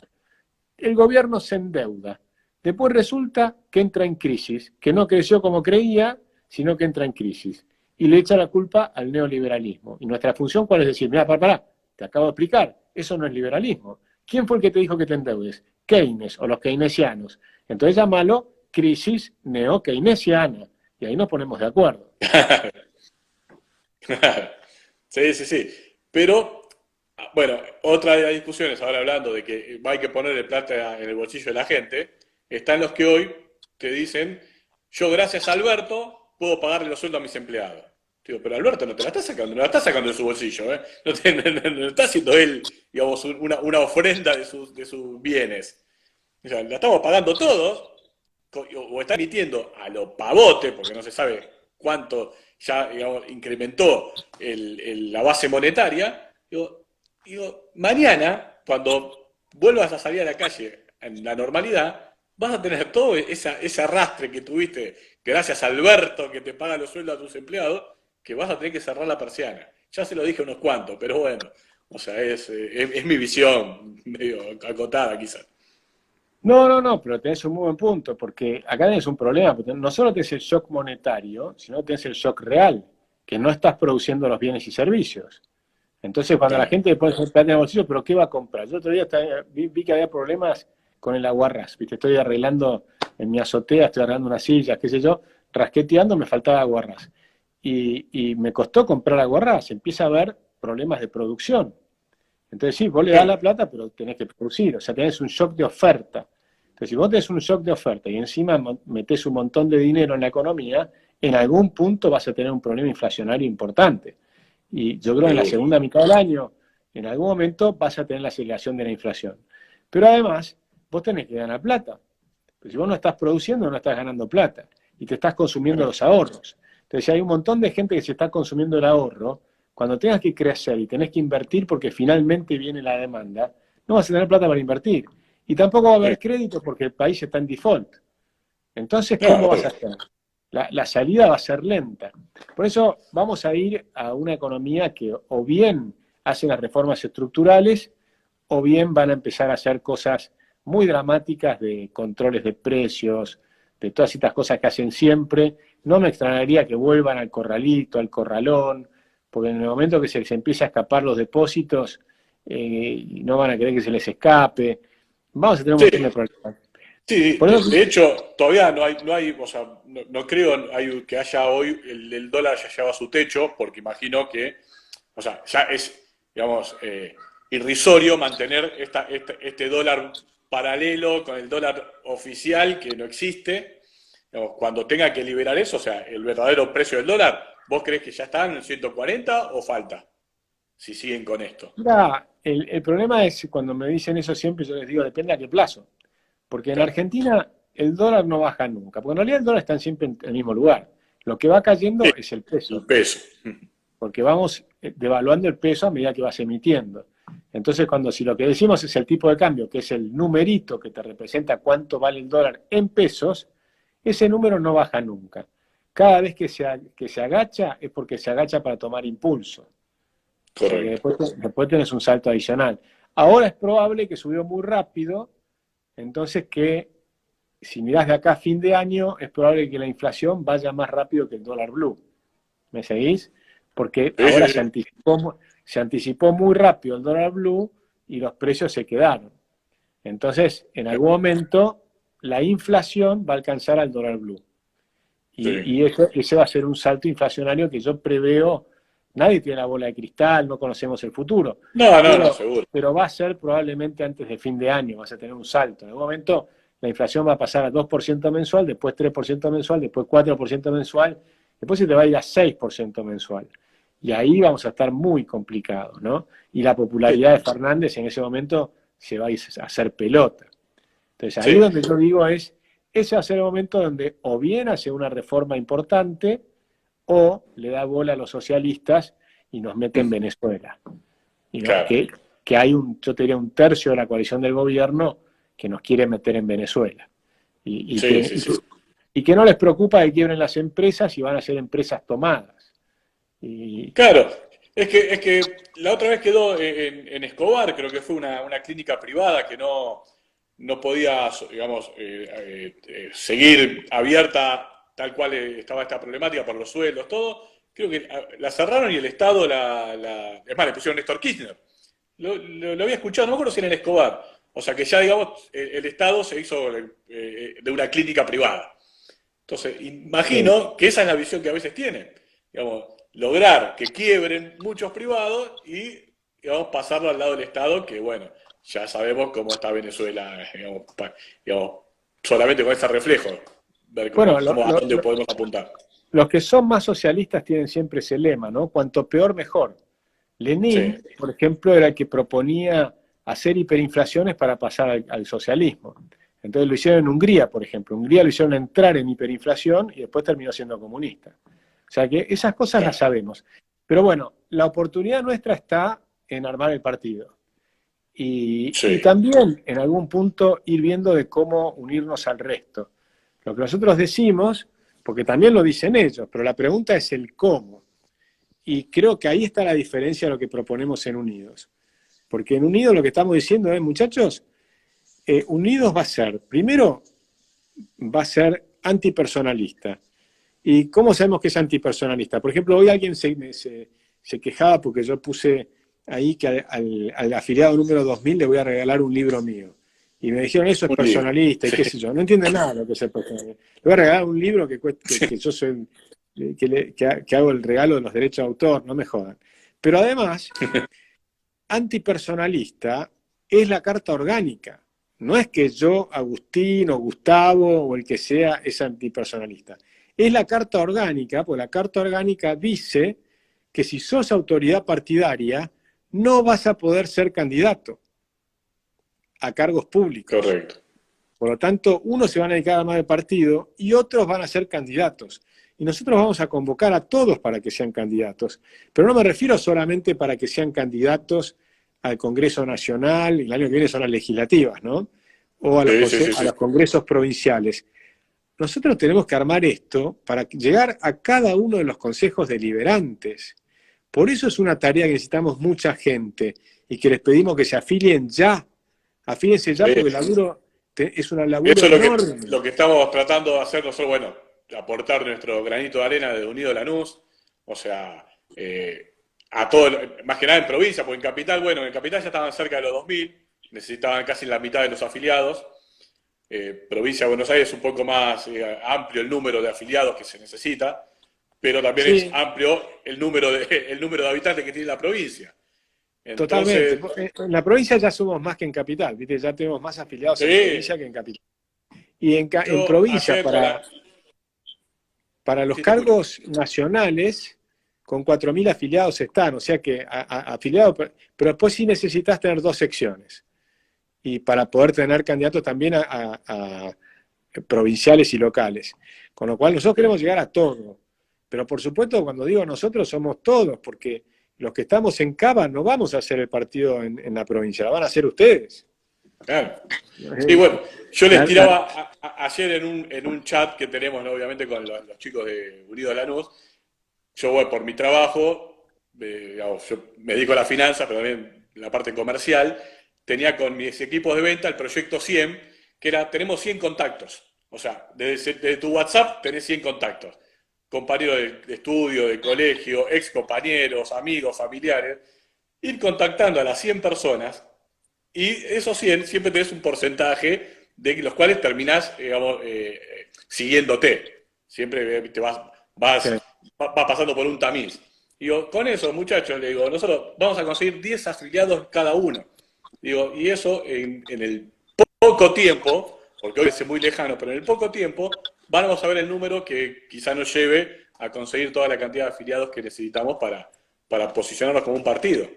El gobierno se endeuda. Después resulta que entra en crisis, que no creció como creía, sino que entra en crisis. Y le echa la culpa al neoliberalismo. Y nuestra función, ¿cuál es decir? Mira, pará, te acabo de explicar, eso no es liberalismo. ¿Quién fue el que te dijo que te endeudes? Keynes o los keynesianos. Entonces llámalo crisis neo-keynesiana. Y ahí nos ponemos de acuerdo. Sí, sí, sí. Pero, bueno, otra de las discusiones, ahora hablando de que hay que ponerle plata en el bolsillo de la gente, están los que hoy te dicen, yo gracias a Alberto puedo pagarle los sueldos a mis empleados. Digo, pero Alberto no te la está sacando, no la está sacando de su bolsillo, ¿eh? No está haciendo él, digamos, una ofrenda de sus bienes. O sea, la estamos pagando todos, o está emitiendo a lo pavote, porque no se sabe cuánto ya digamos, incrementó la base monetaria, mañana, cuando vuelvas a salir a la calle en la normalidad, vas a tener todo ese arrastre que tuviste gracias a Alberto que te paga los sueldos a tus empleados, que vas a tener que cerrar la persiana. Ya se lo dije a unos cuantos, pero bueno, o sea, es mi visión medio acotada quizás. No, pero tenés un muy buen punto, porque acá tenés un problema, porque no solo tenés el shock monetario, sino tenés el shock real, que no estás produciendo los bienes y servicios. Entonces, cuando la Claro. gente pone plata en el bolsillo, ¿pero qué va a comprar? Yo otro día vi que había problemas con el aguarrás, ¿viste? Estoy arreglando en mi azotea, estoy arreglando unas sillas, qué sé yo, rasqueteando, me faltaba aguarrás. Y me costó comprar aguarrás, empieza a haber problemas de producción. Entonces, sí, vos le das Claro. la plata, pero tenés que producir, o sea, tenés un shock de oferta. Entonces, si vos tenés un shock de oferta y encima metés un montón de dinero en la economía, en algún punto vas a tener un problema inflacionario importante. Y yo creo que en la Seguro. segunda mitad del año, en algún momento vas a tener la aceleración de la inflación. Pero además, vos tenés que ganar plata. Pero si vos no estás produciendo, no estás ganando plata. Y te estás consumiendo Claro. los ahorros. Entonces, si hay un montón de gente que se está consumiendo el ahorro, cuando tengas que crecer y tenés que invertir porque finalmente viene la demanda, no vas a tener plata para invertir. Y tampoco va a Sí. haber crédito porque el país está en default. Entonces, No, ¿cómo vas a obvio. hacer? La salida va a ser lenta. Por eso vamos a ir a una economía que o bien hace las reformas estructurales o bien van a empezar a hacer cosas muy dramáticas de controles de precios, de todas estas cosas que hacen siempre. No me extrañaría que vuelvan al corralito, al corralón, porque en el momento que se les empieza a escapar los depósitos, no van a querer que se les escape. Vamos a tener un Sí, montón de problemas. sí, Por eso, de hecho, todavía no hay, o sea, no creo que haya hoy, el dólar ya lleva su techo, porque imagino que, o sea, ya es, digamos, irrisorio mantener este dólar paralelo con el dólar oficial que no existe. Digamos, cuando tenga que liberar eso, o sea, el verdadero precio del dólar, ¿vos creés que ya están en 140 o falta? Si siguen con esto. mira, el problema es cuando me dicen eso siempre, yo les digo, depende a qué plazo. Porque en Claro, Argentina el dólar no baja nunca, porque en realidad el dólar está siempre en el mismo lugar. Lo que va sí, cayendo es el el peso, peso. porque vamos devaluando el peso a medida que vas emitiendo. Entonces, si lo que decimos es el tipo de cambio, que es el numerito que te representa cuánto vale el dólar en pesos, ese número no baja nunca. Cada vez que se agacha es porque se agacha para tomar impulso. O sea que Correcto. después tenés un salto adicional. Ahora es probable que subió muy rápido, entonces que si mirás de acá a fin de año, es probable que la inflación vaya más rápido que el dólar blue. ¿Me seguís? Porque Sí, sí, ahora sí. se anticipó muy rápido el dólar blue y los precios se quedaron. Entonces, en algún momento, la inflación va a alcanzar al dólar blue. Sí. Y ese va a ser un salto inflacionario que yo preveo. Nadie tiene la bola de cristal, no conocemos el futuro, No, no, no, pero, seguro. pero va a ser probablemente antes de fin de año, vas a tener un salto. En algún momento la inflación va a pasar a 2% mensual, después 3% mensual, después 4% mensual, después se te va a ir a 6% mensual. Y ahí vamos a estar muy complicados, ¿no? Y la Sí, popularidad de Fernández en ese momento se va a hacer pelota. Entonces ahí sí, donde yo digo ese va a ser el momento donde o bien hace una reforma importante o le da bola a los socialistas y nos mete en Venezuela. Y no, claro. que hay yo te diría un tercio de la coalición del gobierno que nos quiere meter en Venezuela. Y, y Sí, que, sí, y, sí. que, y que no les preocupa que quiebren las empresas y van a ser empresas tomadas. Y, Claro, es que la otra vez quedó en Escobar, creo que fue una clínica privada que no podía, digamos, seguir abierta tal cual estaba esta problemática por los sueldos, todo. Creo que la cerraron y el Estado es más, le pusieron Néstor Kirchner. Lo había escuchado, no me acuerdo si era en Escobar. O sea que ya, digamos, el Estado se hizo de una clínica privada. Entonces, imagino que esa es la visión que a veces tienen. Digamos, lograr que quiebren muchos privados y, digamos, pasarlo al lado del Estado, que bueno, ya sabemos cómo está Venezuela, digamos, solamente con ese reflejo, ver bueno, a dónde podemos apuntar. los que son más socialistas tienen siempre ese lema, ¿no? Cuanto peor, mejor. Sí, Lenin, por ejemplo, era el que proponía hacer hiperinflaciones para pasar al socialismo. Entonces lo hicieron en Hungría, por ejemplo. Hungría lo hicieron entrar en hiperinflación y después terminó siendo comunista. O sea que esas cosas las claro, sabemos. Pero bueno, la oportunidad nuestra está en armar el partido. Y sí, también en algún punto ir viendo de cómo unirnos al resto. Lo que nosotros decimos, porque también lo dicen ellos, pero la pregunta es el cómo. Y creo que ahí está la diferencia de lo que proponemos en Unidos. Porque en Unidos lo que estamos diciendo es, muchachos, Unidos va a ser, primero, va a ser antipersonalista. ¿Y cómo sabemos que es antipersonalista? Por ejemplo, hoy alguien se quejaba porque yo puse ahí que al afiliado número 2000 le voy a regalar un libro mío. Y me dijeron, eso es Un libro. personalista, y Sí. qué sé yo. No entiende nada lo que es el personalista. Le voy a regalar un libro que yo soy, que hago el regalo de los derechos de autor, no me jodan. Pero además, antipersonalista es la carta orgánica. No es que yo, Agustín o Gustavo o el que sea, es antipersonalista. Es la carta orgánica, porque la carta orgánica dice que si sos autoridad partidaria, no vas a poder ser candidato a cargos públicos. Correcto. Por lo tanto, unos se van a dedicar a armar el partido y otros van a ser candidatos. Y nosotros vamos a convocar a todos para que sean candidatos. Pero no me refiero solamente para que sean candidatos al Congreso Nacional, y el año que viene son las legislativas, ¿no? O a los congresos provinciales. Nosotros tenemos que armar esto para llegar a cada uno de los consejos deliberantes. Por eso es una tarea que necesitamos mucha gente y que les pedimos que se afilien ya. Afíliense ya porque el laburo es una laburo eso es enorme. lo que estamos tratando de hacer nosotros, bueno, aportar nuestro granito de arena de Unido Lanús, o sea, a todo, más que nada en provincia, porque en Capital, bueno, en Capital ya estaban cerca de los 2000, necesitaban casi la mitad de los afiliados. Provincia de Buenos Aires es un poco más amplio el número de afiliados que se necesita, pero también Sí. es amplio el número de habitantes que tiene la provincia. Entonces, Totalmente. En la provincia ya somos más que en Capital, ¿viste? Ya tenemos más afiliados sí, en provincia que en Capital. Y en provincia, ayer para los sí, te escucho. cargos nacionales, con 4.000 afiliados están, o sea que afiliados, pero después sí necesitas tener 2 secciones. Y para poder tener candidatos también a provinciales y locales. Con lo cual nosotros queremos llegar a todo. Pero por supuesto, cuando digo nosotros, somos todos, porque los que estamos en Cava no vamos a hacer el partido en la provincia, lo van a hacer ustedes. Claro. Sí, bueno, yo les tiraba ayer en un chat que tenemos, ¿no? Obviamente con los chicos de Unido Lanús. Yo voy por mi trabajo, digamos, yo me dedico a la finanza, pero también la parte comercial. Tenía con mis equipos de venta el proyecto 100, que era, tenemos 100 contactos. O sea, desde tu WhatsApp tenés 100 contactos. Compañeros de estudio, de colegio, ex compañeros, amigos, familiares. Ir contactando a las 100 personas y esos 100 siempre tenés un porcentaje de los cuales terminás, digamos, siguiéndote. Siempre te vas pasando por un tamiz. Digo, con eso, muchachos, le digo, nosotros vamos a conseguir 10 afiliados cada uno. Digo, y eso en el poco tiempo, porque hoy es muy lejano, pero en el poco tiempo vamos a ver el número que quizá nos lleve a conseguir toda la cantidad de afiliados que necesitamos para posicionarnos como un partido.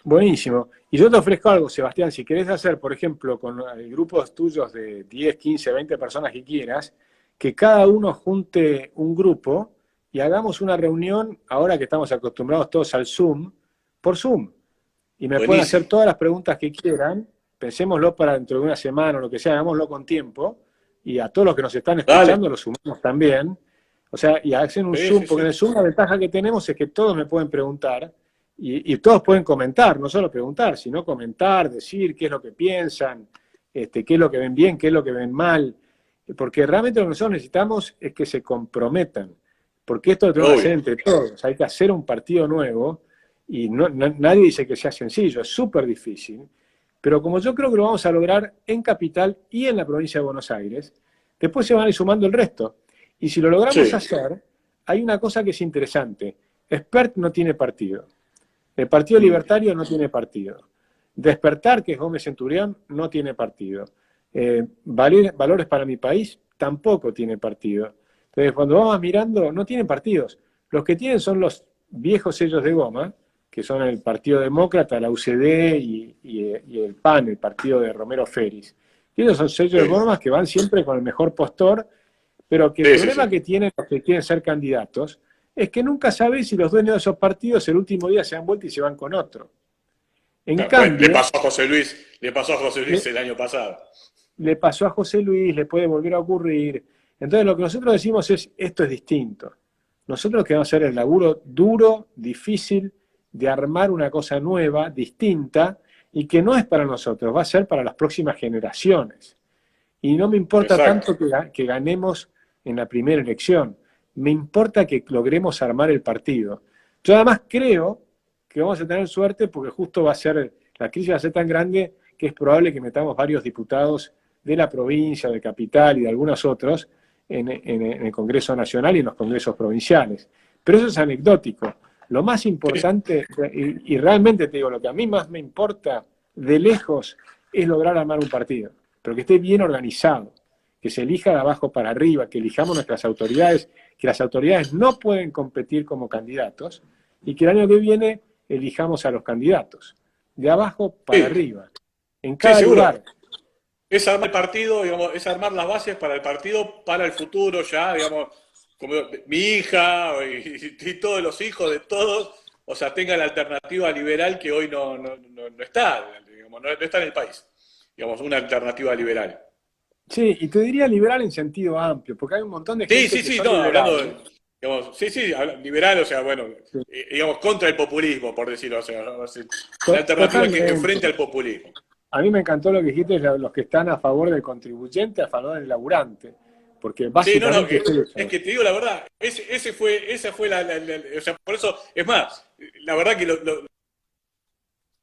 Buenísimo. Y yo te ofrezco algo, Sebastián, si querés hacer, por ejemplo, con grupos tuyos de 10, 15, 20 personas que quieras, que cada uno junte un grupo y hagamos una reunión, ahora que estamos acostumbrados todos al Zoom, por Zoom. Y me pueden hacer todas las preguntas que quieran, pensémoslo para dentro de una semana o lo que sea, hagámoslo con tiempo, y a todos los que nos están escuchando los sumamos también. O sea, y hacen un Zoom, porque en el Zoom la ventaja que tenemos es que todos me pueden preguntar, y todos pueden comentar, no solo preguntar, sino comentar, decir qué es lo que piensan, qué es lo que ven bien, qué es lo que ven mal, porque realmente lo que nosotros necesitamos es que se comprometan, porque esto lo tenemos que hacer entre todos, hay que hacer un partido nuevo, y nadie dice que sea sencillo, es súper difícil, pero como yo creo que lo vamos a lograr en Capital y en la provincia de Buenos Aires, después se van a ir sumando el resto. Y si lo logramos hacer, hay una cosa que es interesante. Expert no tiene partido. El Partido Libertario no tiene partido. Despertar, que es Gómez Centurión, no tiene partido. Valores para mi país tampoco tiene partido. Entonces, cuando vamos mirando, no tienen partidos. Los que tienen son los viejos sellos de goma, que son el Partido Demócrata, la UCD y el PAN, el partido de Romero Feris. Y esos son sellos de goma que van siempre con el mejor postor, pero que el problema que tienen los que quieren ser candidatos es que nunca sabes si los dueños de esos partidos el último día se dan vuelta y se van con otro. En cambio, le pasó a José Luis el año pasado. Le pasó a José Luis, le puede volver a ocurrir. Entonces lo que nosotros decimos es, esto es distinto. Nosotros queremos hacer el laburo duro, difícil, de armar una cosa nueva, distinta, y que no es para nosotros, va a ser para las próximas generaciones. Y no me importa Exacto. tanto que ganemos en la primera elección, me importa que logremos armar el partido. Yo además creo que vamos a tener suerte porque justo la crisis va a ser tan grande que es probable que metamos varios diputados de la provincia, de Capital y de algunos otros en el Congreso Nacional y en los congresos provinciales. Pero eso es anecdótico. Lo más importante, y realmente te digo, lo que a mí más me importa de lejos es lograr armar un partido, pero que esté bien organizado, que se elija de abajo para arriba, que elijamos nuestras autoridades, que las autoridades no pueden competir como candidatos y que el año que viene elijamos a los candidatos, de abajo para Sí, arriba, en sí, cada seguro. lugar. Es armar el partido, digamos, es armar las bases para el partido, para el futuro ya, digamos, como mi hija y todos los hijos de todos, o sea, tenga la alternativa liberal que hoy no está, digamos, no está en el país, digamos, una alternativa liberal. Sí, y te diría liberal en sentido amplio, porque hay un montón de Sí, gente sí, que sí, son no, hablando, liberales. digamos, sí, sí, liberal, o sea, bueno, Sí, digamos, contra el populismo, por decirlo, o sea, ¿no? La alternativa que totalmente. enfrente al populismo. A mí me encantó lo que dijiste, los que están a favor del contribuyente, a favor del laburante, porque Sí, no, no, básicamente es es eso. que te digo la verdad, esa fue o sea, por eso, es más, la verdad que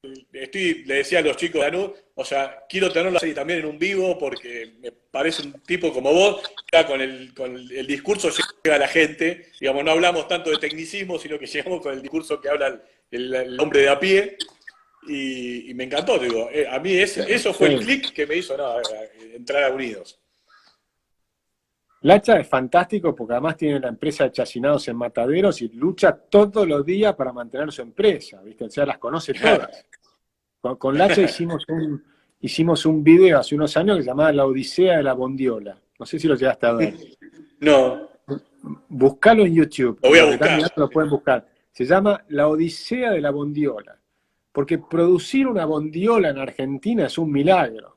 le decía a los chicos de Lanús, o sea, quiero tenerlo así también en un vivo porque me parece un tipo como vos, que con el discurso llega a la gente, digamos, no hablamos tanto de tecnicismo, sino que llegamos con el discurso que habla el hombre de a pie, y me encantó, digo, a mí eso fue el Sí. clic que me hizo entrar a Unidos. Lacha es fantástico porque además tiene la empresa de chacinados en Mataderos y lucha todos los días para mantener su empresa, ¿viste? O sea, las conoce todas. Con Lacha hicimos un video hace unos años que se llamaba La Odisea de la Bondiola. No sé si lo llegaste a ver. No, Buscalo en YouTube, lo voy a los que están buscar. mirando lo pueden buscar. Se llama La Odisea de la Bondiola, porque producir una bondiola en Argentina es un milagro.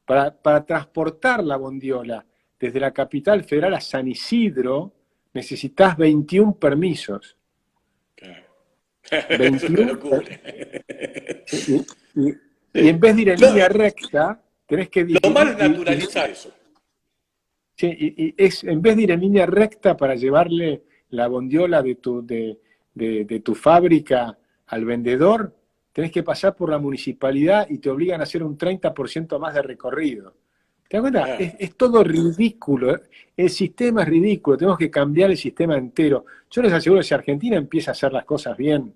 Para transportar la bondiola desde la capital federal a San Isidro necesitas 21 permisos. Es una 21, locura. y, y- y en Sí. vez de ir en No, línea recta, tenés que lo malo dividir, es naturalizar eso. sí, en vez de ir en línea recta para llevarle la bondiola de tu fábrica al vendedor, tenés que pasar por la municipalidad y te obligan a hacer un 30% más de recorrido. ¿Te das cuenta? Claro. Es todo ridículo. El sistema es ridículo. Tenemos que cambiar el sistema entero. Yo les aseguro que si Argentina empieza a hacer las cosas bien,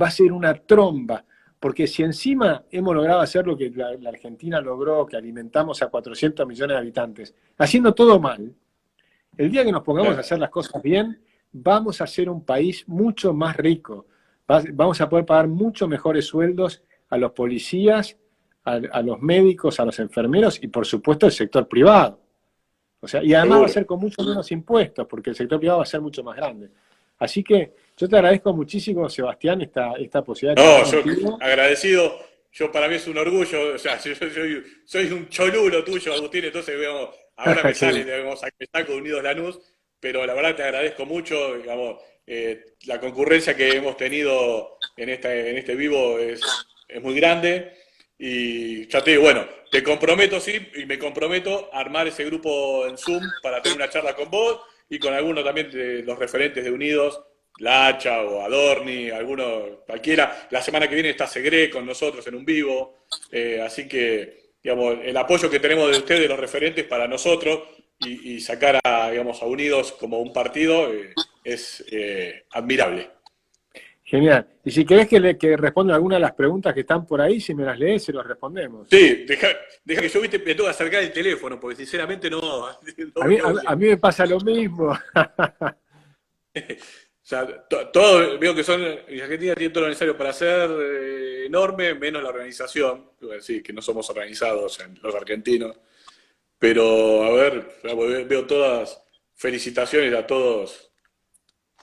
va a ser una tromba. Porque si encima hemos logrado hacer lo que la Argentina logró, que alimentamos a 400 millones de habitantes, haciendo todo mal, el día que nos pongamos a Claro. hacer las cosas bien, vamos a ser un país mucho más rico. Vamos a poder pagar mucho mejores sueldos a los policías, a los médicos, a los enfermeros y por supuesto al sector privado. O sea, y además va a Seguro. ser con mucho menos impuestos, porque el sector privado va a ser mucho más grande. Así que yo te agradezco muchísimo, Sebastián, esta posibilidad de charlar No, yo contigo. agradecido. Yo para mí es un orgullo. O sea, soy un cholulo tuyo, Agustín. Entonces, digamos, ahora me Qué sale, bien. digamos, me saco de Unidos Lanús. Pero la verdad te agradezco mucho. Digamos, la concurrencia que hemos tenido en este vivo es muy grande. Y ya te digo, bueno, te comprometo, sí, y me comprometo a armar ese grupo en Zoom para tener una charla con vos y con algunos también de los referentes de Unidos, Lacha o Adorni, alguno, cualquiera. La semana que viene está Segre con nosotros en un vivo. Así que, digamos, el apoyo que tenemos de ustedes, de los referentes, para nosotros y sacar digamos, a Unidos como un partido es admirable. Genial. Y si querés que responda alguna de las preguntas que están por ahí, si me las lees, se los respondemos. Sí, deja que yo viste, me tengo que acercar el teléfono, porque sinceramente A no mí, veo a bien. mí me pasa lo mismo. O sea, todo, veo que son, en Argentina tiene todo lo necesario para ser enorme, menos la organización. Sí, que no somos organizados los argentinos. Pero, a ver, veo todas, felicitaciones a todos.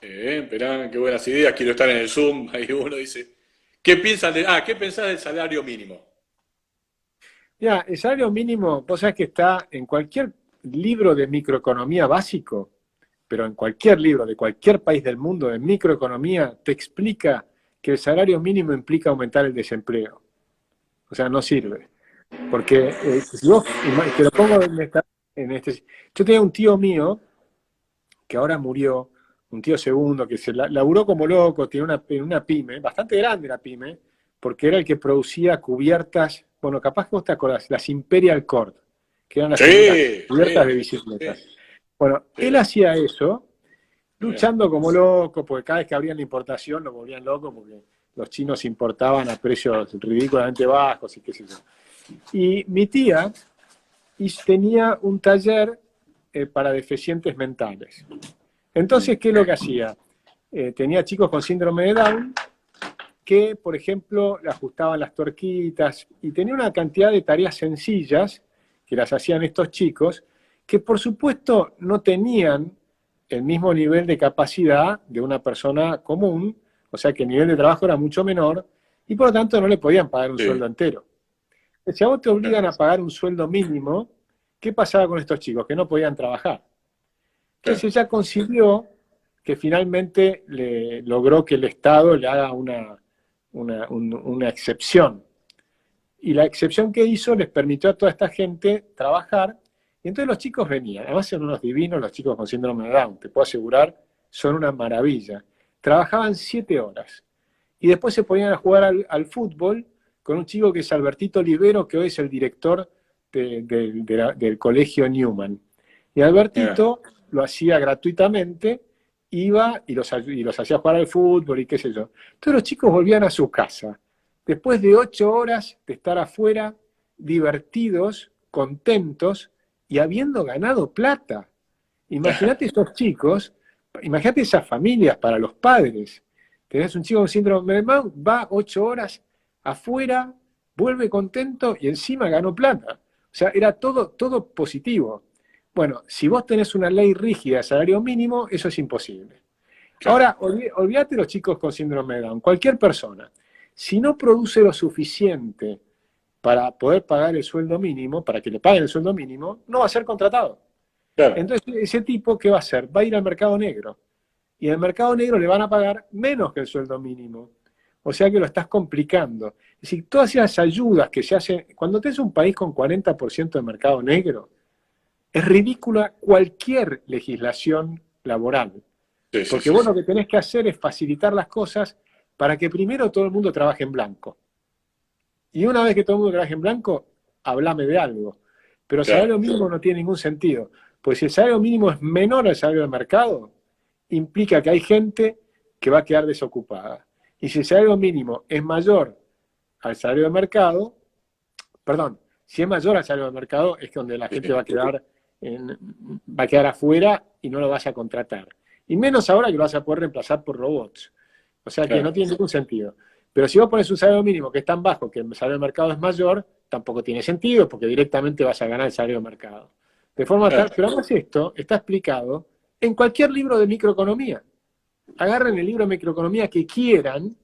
Esperá, qué buenas ideas, quiero estar en el Zoom. Ahí uno dice, ¿qué pensás del salario mínimo? Ya, el salario mínimo, vos sabés que está en cualquier libro de microeconomía básico, pero en cualquier libro de cualquier país del mundo de microeconomía, te explica que el salario mínimo implica aumentar el desempleo. O sea, no sirve. Porque si vos, te lo pongo en este... Yo tenía un tío mío que ahora murió, un tío segundo, que se laburó como loco, tiene una pyme, bastante grande la pyme, porque era el que producía cubiertas, bueno, capaz que vos te acordás, las Imperial Cord, que eran las primeras Sí, cubiertas de sí, bicicletas. sí, Bueno, él sí. hacía eso, Mirá. luchando como loco, porque cada vez que abrían la importación lo volvían loco, porque los chinos importaban a precios ridículamente bajos y qué sé yo. Y mi tía tenía un taller para deficientes mentales. Mm. Entonces, ¿qué es lo que hacía? Tenía chicos con síndrome de Down que, por ejemplo, le ajustaban las tuerquitas y tenía una cantidad de tareas sencillas que las hacían estos chicos, que por supuesto no tenían el mismo nivel de capacidad de una persona común, o sea que el nivel de trabajo era mucho menor y por lo tanto no le podían pagar un sueldo Sí, entero. Si a vos te obligan claro, a pagar un sueldo mínimo, ¿qué pasaba con estos chicos? Que no podían trabajar. Entonces claro. ella consiguió que finalmente logró que el Estado le haga una excepción. Y la excepción que hizo les permitió a toda esta gente trabajar. Y entonces los chicos venían. Además son unos divinos los chicos con síndrome de Down. Te puedo asegurar, son una maravilla. Trabajaban 7 horas. Y después se ponían a jugar al fútbol con un chico que es Albertito Olivero, que hoy es el director del colegio Newman. Y Mirá. Albertito lo hacía gratuitamente, iba y los hacía jugar al fútbol y qué sé yo. Entonces los chicos volvían a su casa, después de 8 horas de estar afuera, divertidos, contentos y habiendo ganado plata. Imagínate esos chicos, imagínate esas familias para los padres. Tenés un chico con síndrome de Down, va 8 horas afuera, vuelve contento y encima ganó plata. O sea, era todo positivo. Bueno, si vos tenés una ley rígida de salario mínimo, eso es imposible. Claro, Ahora, olvídate los chicos con síndrome de Down. Cualquier persona, si no produce lo suficiente para poder pagar el sueldo mínimo, para que le paguen el sueldo mínimo, no va a ser contratado. claro, Entonces, ese tipo, ¿qué va a hacer? Va a ir al mercado negro. Y en el mercado negro le van a pagar menos que el sueldo mínimo. O sea que lo estás complicando. Es decir, todas esas ayudas que se hacen, cuando tenés un país con 40% de mercado negro, es ridícula cualquier legislación laboral. sí, sí, Porque sí, vos sí. lo que tenés que hacer es facilitar las cosas para que primero todo el mundo trabaje en blanco. Y una vez que todo el mundo trabaje en blanco, hablame de algo. Pero el Claro, salario mínimo no tiene ningún sentido. Pues si el salario mínimo es menor al salario del mercado, implica que hay gente que va a quedar desocupada. Y si el salario mínimo es mayor al salario del mercado, perdón, si es mayor al salario del mercado, es donde la gente sí, va a quedar afuera y no lo vas a contratar. Y menos ahora que lo vas a poder reemplazar por robots. O sea que no claro, tiene ningún sentido. Pero si vos pones un salario mínimo que es tan bajo que el salario del mercado es mayor, tampoco tiene sentido porque directamente vas a ganar el salario del mercado. De forma tal, claro, pero además esto está explicado en cualquier libro de microeconomía. Agarren el libro de microeconomía que quieran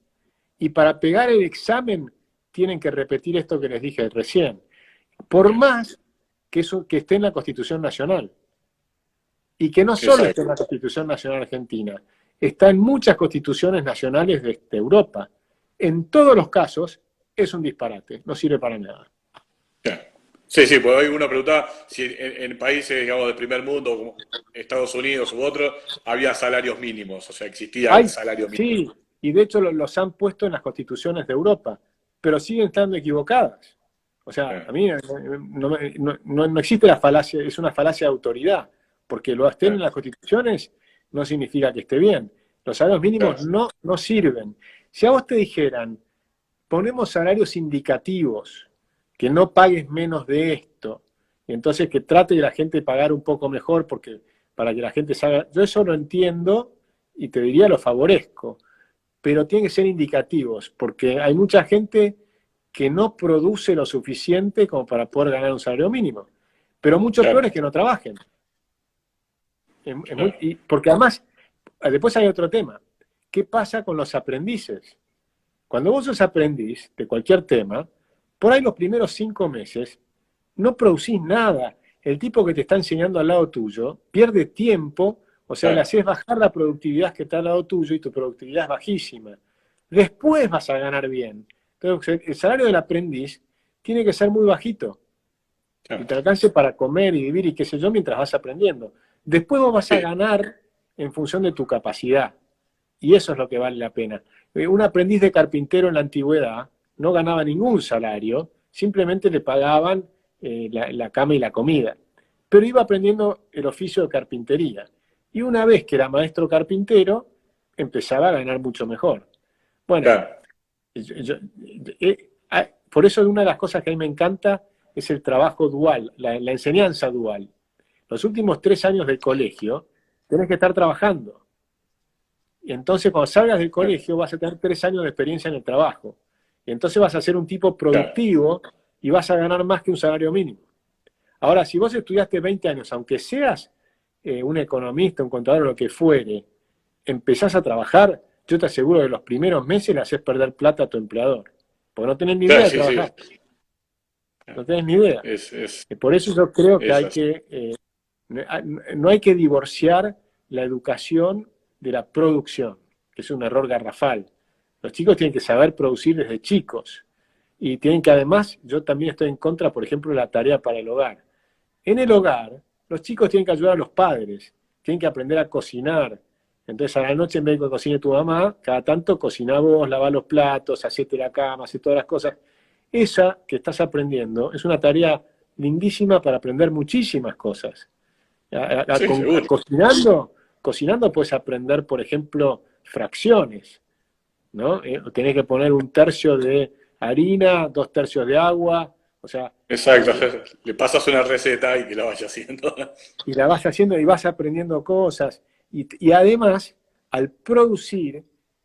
y para pegar el examen tienen que repetir esto que les dije recién. Por claro. más que esté en la Constitución Nacional. Y que no solo esté Exacto. en la Constitución Nacional Argentina, está en muchas constituciones nacionales de Europa. En todos los casos es un disparate, no sirve para nada. Claro. Sí, sí, pues hoy uno preguntaba si en países, digamos, del primer mundo, como Estados Unidos u otros, había salarios mínimos, o sea, existía el Hay, salario mínimo. sí, y de hecho los han puesto en las constituciones de Europa, pero siguen estando equivocadas. O sea, a Claro, mí no existe la falacia, es una falacia de autoridad, porque lo estén en claro, las constituciones no significa que esté bien. Los salarios mínimos claro, no sirven. Si a vos te dijeran, ponemos salarios indicativos, que no pagues menos de esto, y entonces que trate de la gente pagar un poco mejor porque para que la gente salga, yo eso lo entiendo y te diría lo favorezco, pero tienen que ser indicativos, porque hay mucha gente que no produce lo suficiente como para poder ganar un salario mínimo, pero mucho peor claro, es que no trabajen. claro, Porque además, después hay otro tema, ¿qué pasa con los aprendices? Cuando vos sos aprendiz de cualquier tema, por ahí los primeros 5 meses no producís nada. El tipo que te está enseñando al lado tuyo pierde tiempo, o sea, le claro, haces bajar la productividad que está al lado tuyo y tu productividad es bajísima. Después vas a ganar bien. Entonces, el salario del aprendiz tiene que ser muy bajito. Y te alcance para comer y vivir y qué sé yo, mientras vas aprendiendo. Después vos vas a ganar en función de tu capacidad. Y eso es lo que vale la pena. Un aprendiz de carpintero en la antigüedad no ganaba ningún salario, simplemente le pagaban la cama y la comida. Pero iba aprendiendo el oficio de carpintería. Y una vez que era maestro carpintero, empezaba a ganar mucho mejor. Bueno, Claro. por eso una de las cosas que a mí me encanta es el trabajo dual, la enseñanza dual. Los últimos 3 años del colegio tenés que estar trabajando. Y entonces cuando salgas del colegio vas a tener 3 años de experiencia en el trabajo. Y entonces vas a ser un tipo productivo y vas a ganar más que un salario mínimo. Ahora, si vos estudiaste 20 años, aunque seas un economista, un contador, lo que fuere, empezás a trabajar, yo te aseguro que los primeros meses le haces perder plata a tu empleador. Porque no tenés ni idea de trabajar. No tenés ni idea. Por eso yo creo que no hay que divorciar la educación de la producción, que es un error garrafal. Los chicos tienen que saber producir desde chicos. Y tienen que además, yo también estoy en contra, por ejemplo, de la tarea para el hogar. En el hogar, los chicos tienen que ayudar a los padres, tienen que aprender a cocinar. Entonces a la noche, en vez de que cocine tu mamá, cada tanto cocina vos, lavá los platos, hacete la cama, hacé todas las cosas. Esa que estás aprendiendo es una lindísima para aprender muchísimas cosas. Cocinando puedes aprender, por ejemplo, fracciones, ¿no? Tenés que poner 1/3 de harina, 2/3 de agua, o sea... Exacto, le pasas una receta y que la vaya haciendo. Y la vas haciendo y vas aprendiendo cosas. Y además, al producir,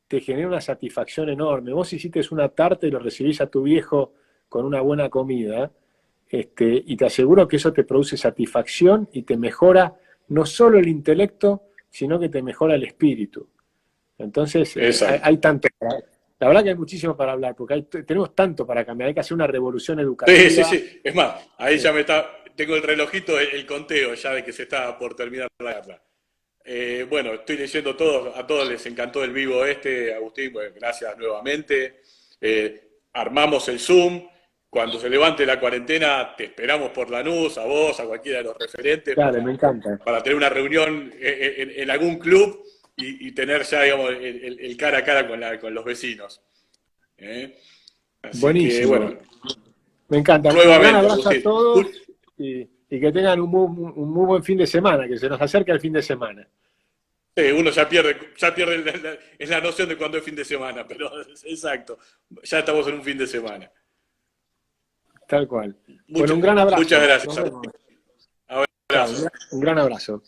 te genera una satisfacción enorme. Vos hiciste una tarta y lo recibís a tu viejo con una buena comida, y te aseguro que eso te produce satisfacción y te mejora no solo el intelecto, sino que te mejora el espíritu. Entonces, hay tanto la verdad que hay muchísimo para hablar, porque tenemos tanto para cambiar, hay que hacer una revolución educativa. Sí. Es más, ahí ya tengo el relojito, el conteo ya de que se está por terminar la guerra. Bueno, estoy leyendo a todos les encantó el vivo Agustín, bueno, gracias nuevamente. Armamos el Zoom, cuando se levante la cuarentena te esperamos por Lanús, a vos, a cualquiera de los referentes. Claro, me encanta. Para tener una reunión en algún club y tener ya, digamos, el cara a cara con los vecinos. Así buenísimo. Que, bueno, me encanta. Nuevamente, un gran abrazo a todos y que tengan un muy buen fin de semana, que se nos acerca el fin de semana. Sí, uno ya pierde la noción de cuándo es fin de semana, pero exacto, ya estamos en un fin de semana. Tal cual. Bueno, un gran abrazo. Muchas gracias. Un gran abrazo.